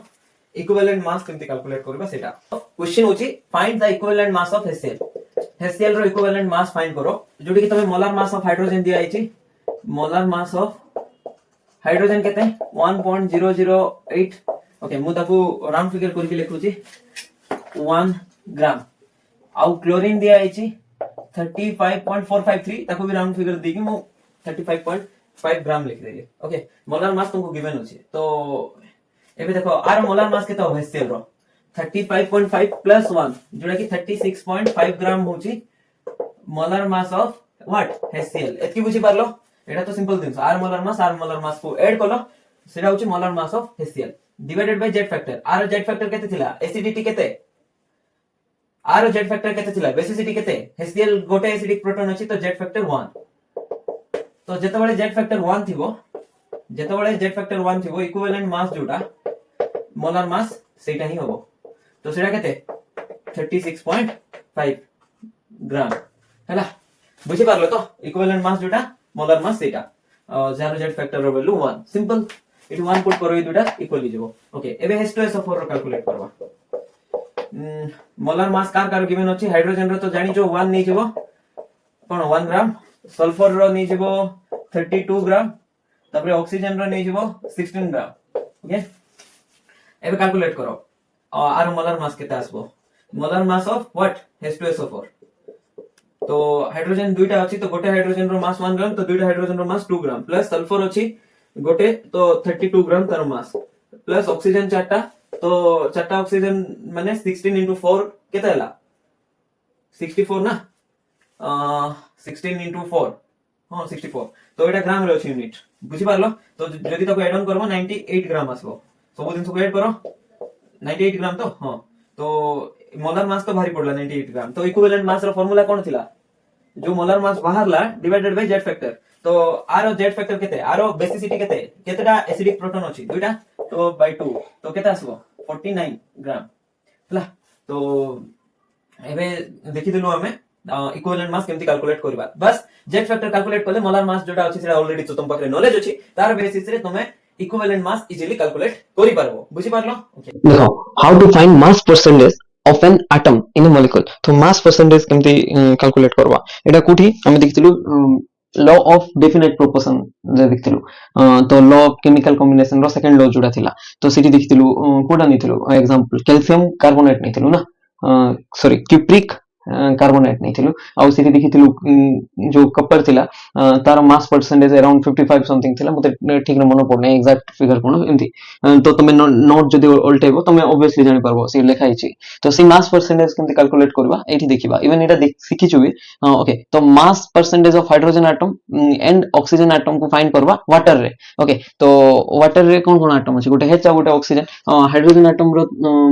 इक्विवेलेंट मास केमति कैलकुलेट करबा सेटा क्वेश्चन होछि find the equivalent mass of HCl रो इक्विवेलेंट मास फाइंड करो जोटी कि तमे मोलार मास ऑफ हाइड्रोजन दिया आइछि मोलार मास ऑफ हाइड्रोजन केते 1.008 ओके मु ताकू राउंड फिगर करके लिखुछि 1 ग्राम आउ क्लोरीन दिया आइछि 35.453 ताकू भी राउंड फिगर देकी मु 35.5 ग्राम लिख देली ओके मोलार मास तुमको गिवन अछि तो एबे देखो आर मोलार मास केते हो HCl रो 35.5 प्लस 1 जोटा कि 36.5 ग्राम होछि molar mass of what HCl एतकी बुझी पारलो एटा तो सिंपल थिंग्स आर मोलार मास को ऐड कलो सेटा होछि molar mass of HCl divided by Z factor आर जेड फैक्टर केते थिला एसिडिटी केते आर जेड फैक्टर केते थिला बेसिसिटी केते HCl गोटे एसिडिक प्रोटॉन अछि तो जेड फैक्टर 1 तो जेतबेले जेड फैक्टर 1 थिबो इक्विवेलेंट मास जोटा मोलार मास सेटा ही होबो तो सेटा केते 36.5 ग्राम हैला बुझि पारलो तो इक्विवेलेंट मास जोटा मोलार मास सेटा जार जेड फैक्टर रो वैल्यू 1 सिंपल इट 1 पुट करो दुटा इक्वली जेबो ओके एबे H2SO4 रो कैलकुलेट करबा मोलार मास कार गिवन अछि हाइड्रोजन रो तो जानि जो 1 नै जेबो कोन 1 ग्राम सल्फर रो नै जेबो 32 ग्राम तबरे ऑक्सीजन रो नै जेबो 16 ग्राम ओके एबे कैलकुलेट करो आर मोलार मास केते आसबो molar mass of what H2SO4 तो हाइड्रोजन दुईटा अछि तो गोटे हाइड्रोजन रो मास 1 ग्राम तो दुईटा हाइड्रोजन रो मास 2 ग्राम प्लस सल्फर अछि गोटे तो 32 ग्राम तार मास प्लस ऑक्सीजन चारटा तो चारटा ऑक्सीजन माने 16 into 4 केते हला 64 ना 16 into 4 हां 64 तो एटा ग्राम रे अछि यूनिट बुझि पारलो तो जदी ताको ऐड ऑन करबो 98 ग्राम आसबो सब दिन को ऐड करो 98 ग्राम तो हां तो मोलार मास तो भारी पड़ला 98 ग्राम तो इक्विवेलेंट मास रो फार्मूला कोन थिला जो मोलार मास बाहरला डिवाइडेड बाय जेड फैक्टर तो आरो जेड फैक्टर केते आरो बेसिसिटी केतेटा एसिडिक प्रोटॉन अछि दुईटा तो बाय 2 तो केते आसबो 49 ग्राम हला तो एबे देखि देलु हमें इक्विवेलेंट मास केमति कैलकुलेट करबा बस जेड फैक्टर कैलकुलेट करले मोलार मास जोटा अछि सेटा ऑलरेडी तो तुम पाखरे नॉलेज अछि तार बेसिस रे तुमे इक्विवेलेंट मास इजीली कैलकुलेट करि पारबो बुझि पारलो ओके देखो how to find mass percentage of an atom in a molecule तो mass percentage केमती calculate करवा एटा कोठी आमे देखिथिलु law of definite proportion जे देखिथिलु तो law of chemical combination row second law जोड़ा थिला तो सेठी देखिथिलु कोडा निथिलु एग्जांपल कैल्शियम कार्बोनेट निथिलु ना सॉरी क्यूप्रिक कार्बोनेट नहीं आउ से देखी जो कपर थिला तार मास परसेंटेज अराउंड 55 समथिंग थिला मते ठीक न मन पड़ने एग्जैक्ट फिगर कोन एमती तो तमे नोट जदी उल्टेबो तमे ऑब्वियसली जानि पारबो से लिखा हिची तो सी मास परसेंटेज केमते कैलकुलेट करबा एठी देखिबा इवन एटा सिखिछु भी ओके तो mass percentage of hydrogen atom and oxygen atom को फाइंड करबा वाटर रे ओके तो वाटर रे कोन कोन एटम अछि गोटे H आ गोटे ऑक्सीजन हाइड्रोजन एटम रो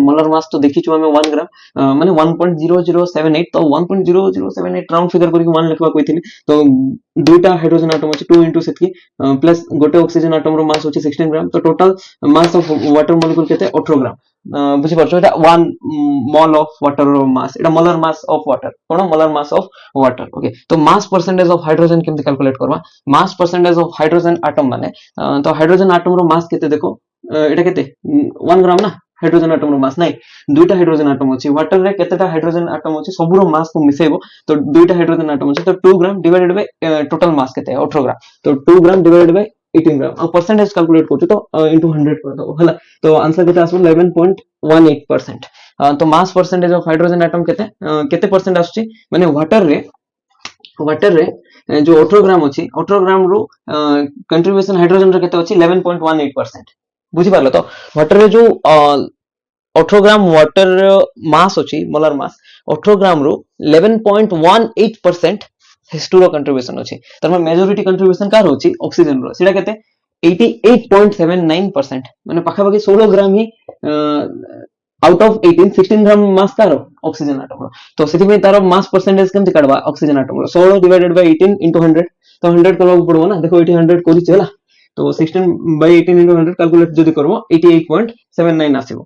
मोलर मास तो देखिछु हमें 1 ग्राम माने 1.0078 तो 1.0078 राउंड फिगर करके 1 लिखवा कहिथिले तो दुईटा हाइड्रोजन एटम अछि 2 into सेटकी प्लस गोटे ऑक्सीजन एटम रो मास अछि 16 ग्राम तो total mass of water molecule केते 18 ग्राम बुझि परछो एटा 1 मोल ऑफ वाटर रो मास एटा मोलर मास ऑफ वाटर कोन molar mass of water okay तो मास परसेंटेज ऑफ हाइड्रोजन केमते कैलकुलेट करबा mass percentage of hydrogen atom माने तो हाइड्रोजन एटम रो मास केते देखो एटा केते 1 ग्राम ना हाइड्रोजन एटम रो मास नाही दुईटा हाइड्रोजन एटम अछि वाटर रे केतेटा हाइड्रोजन एटम अछि सबरो मास को मिसेबो तो दुईटा हाइड्रोजन एटम अछि तो 2 gram divided by total mass केते 18 ग्राम तो 2 ग्राम डिवाइडेड बाय 18 ग्राम और परसेंटेज कैलकुलेट करछु तो इनटू 100 कर दो हला तो आंसर केते आसो 11.18% तो mass percentage of hydrogen atom केते केते परसेंट आछी माने वाटर रे जो 18 ग्राम अछि 18 ग्राम रो कंट्रीब्यूशन हाइड्रोजन रे केते अछि 11.18% बुझी पारलो तो वाटर रे जो 18 ग्राम वाटर मास अछि मोलर मास 18 ग्राम रो 11.18% H2 रो कंट्रीब्यूशन अछि तरमा मेजॉरिटी कंट्रीब्यूशन कार होछि ऑक्सीजन रो सेटा केते 88.79% माने पाखा पाखी 16 ग्राम ही आउट ऑफ 18 16 ग्राम मास कार ऑक्सीजन एटम रो तो सेति में तारो मास परसेंटेज केमति काढबा ऑक्सीजन एटम रो 16 डिवाइडेड बाय 18 into 100 तो 100 करबा पड़बो ना देखो 100 करिछ हला तो 16 by 18 into 100 कैलकुलेट जदि करबो 88.79 आसीबो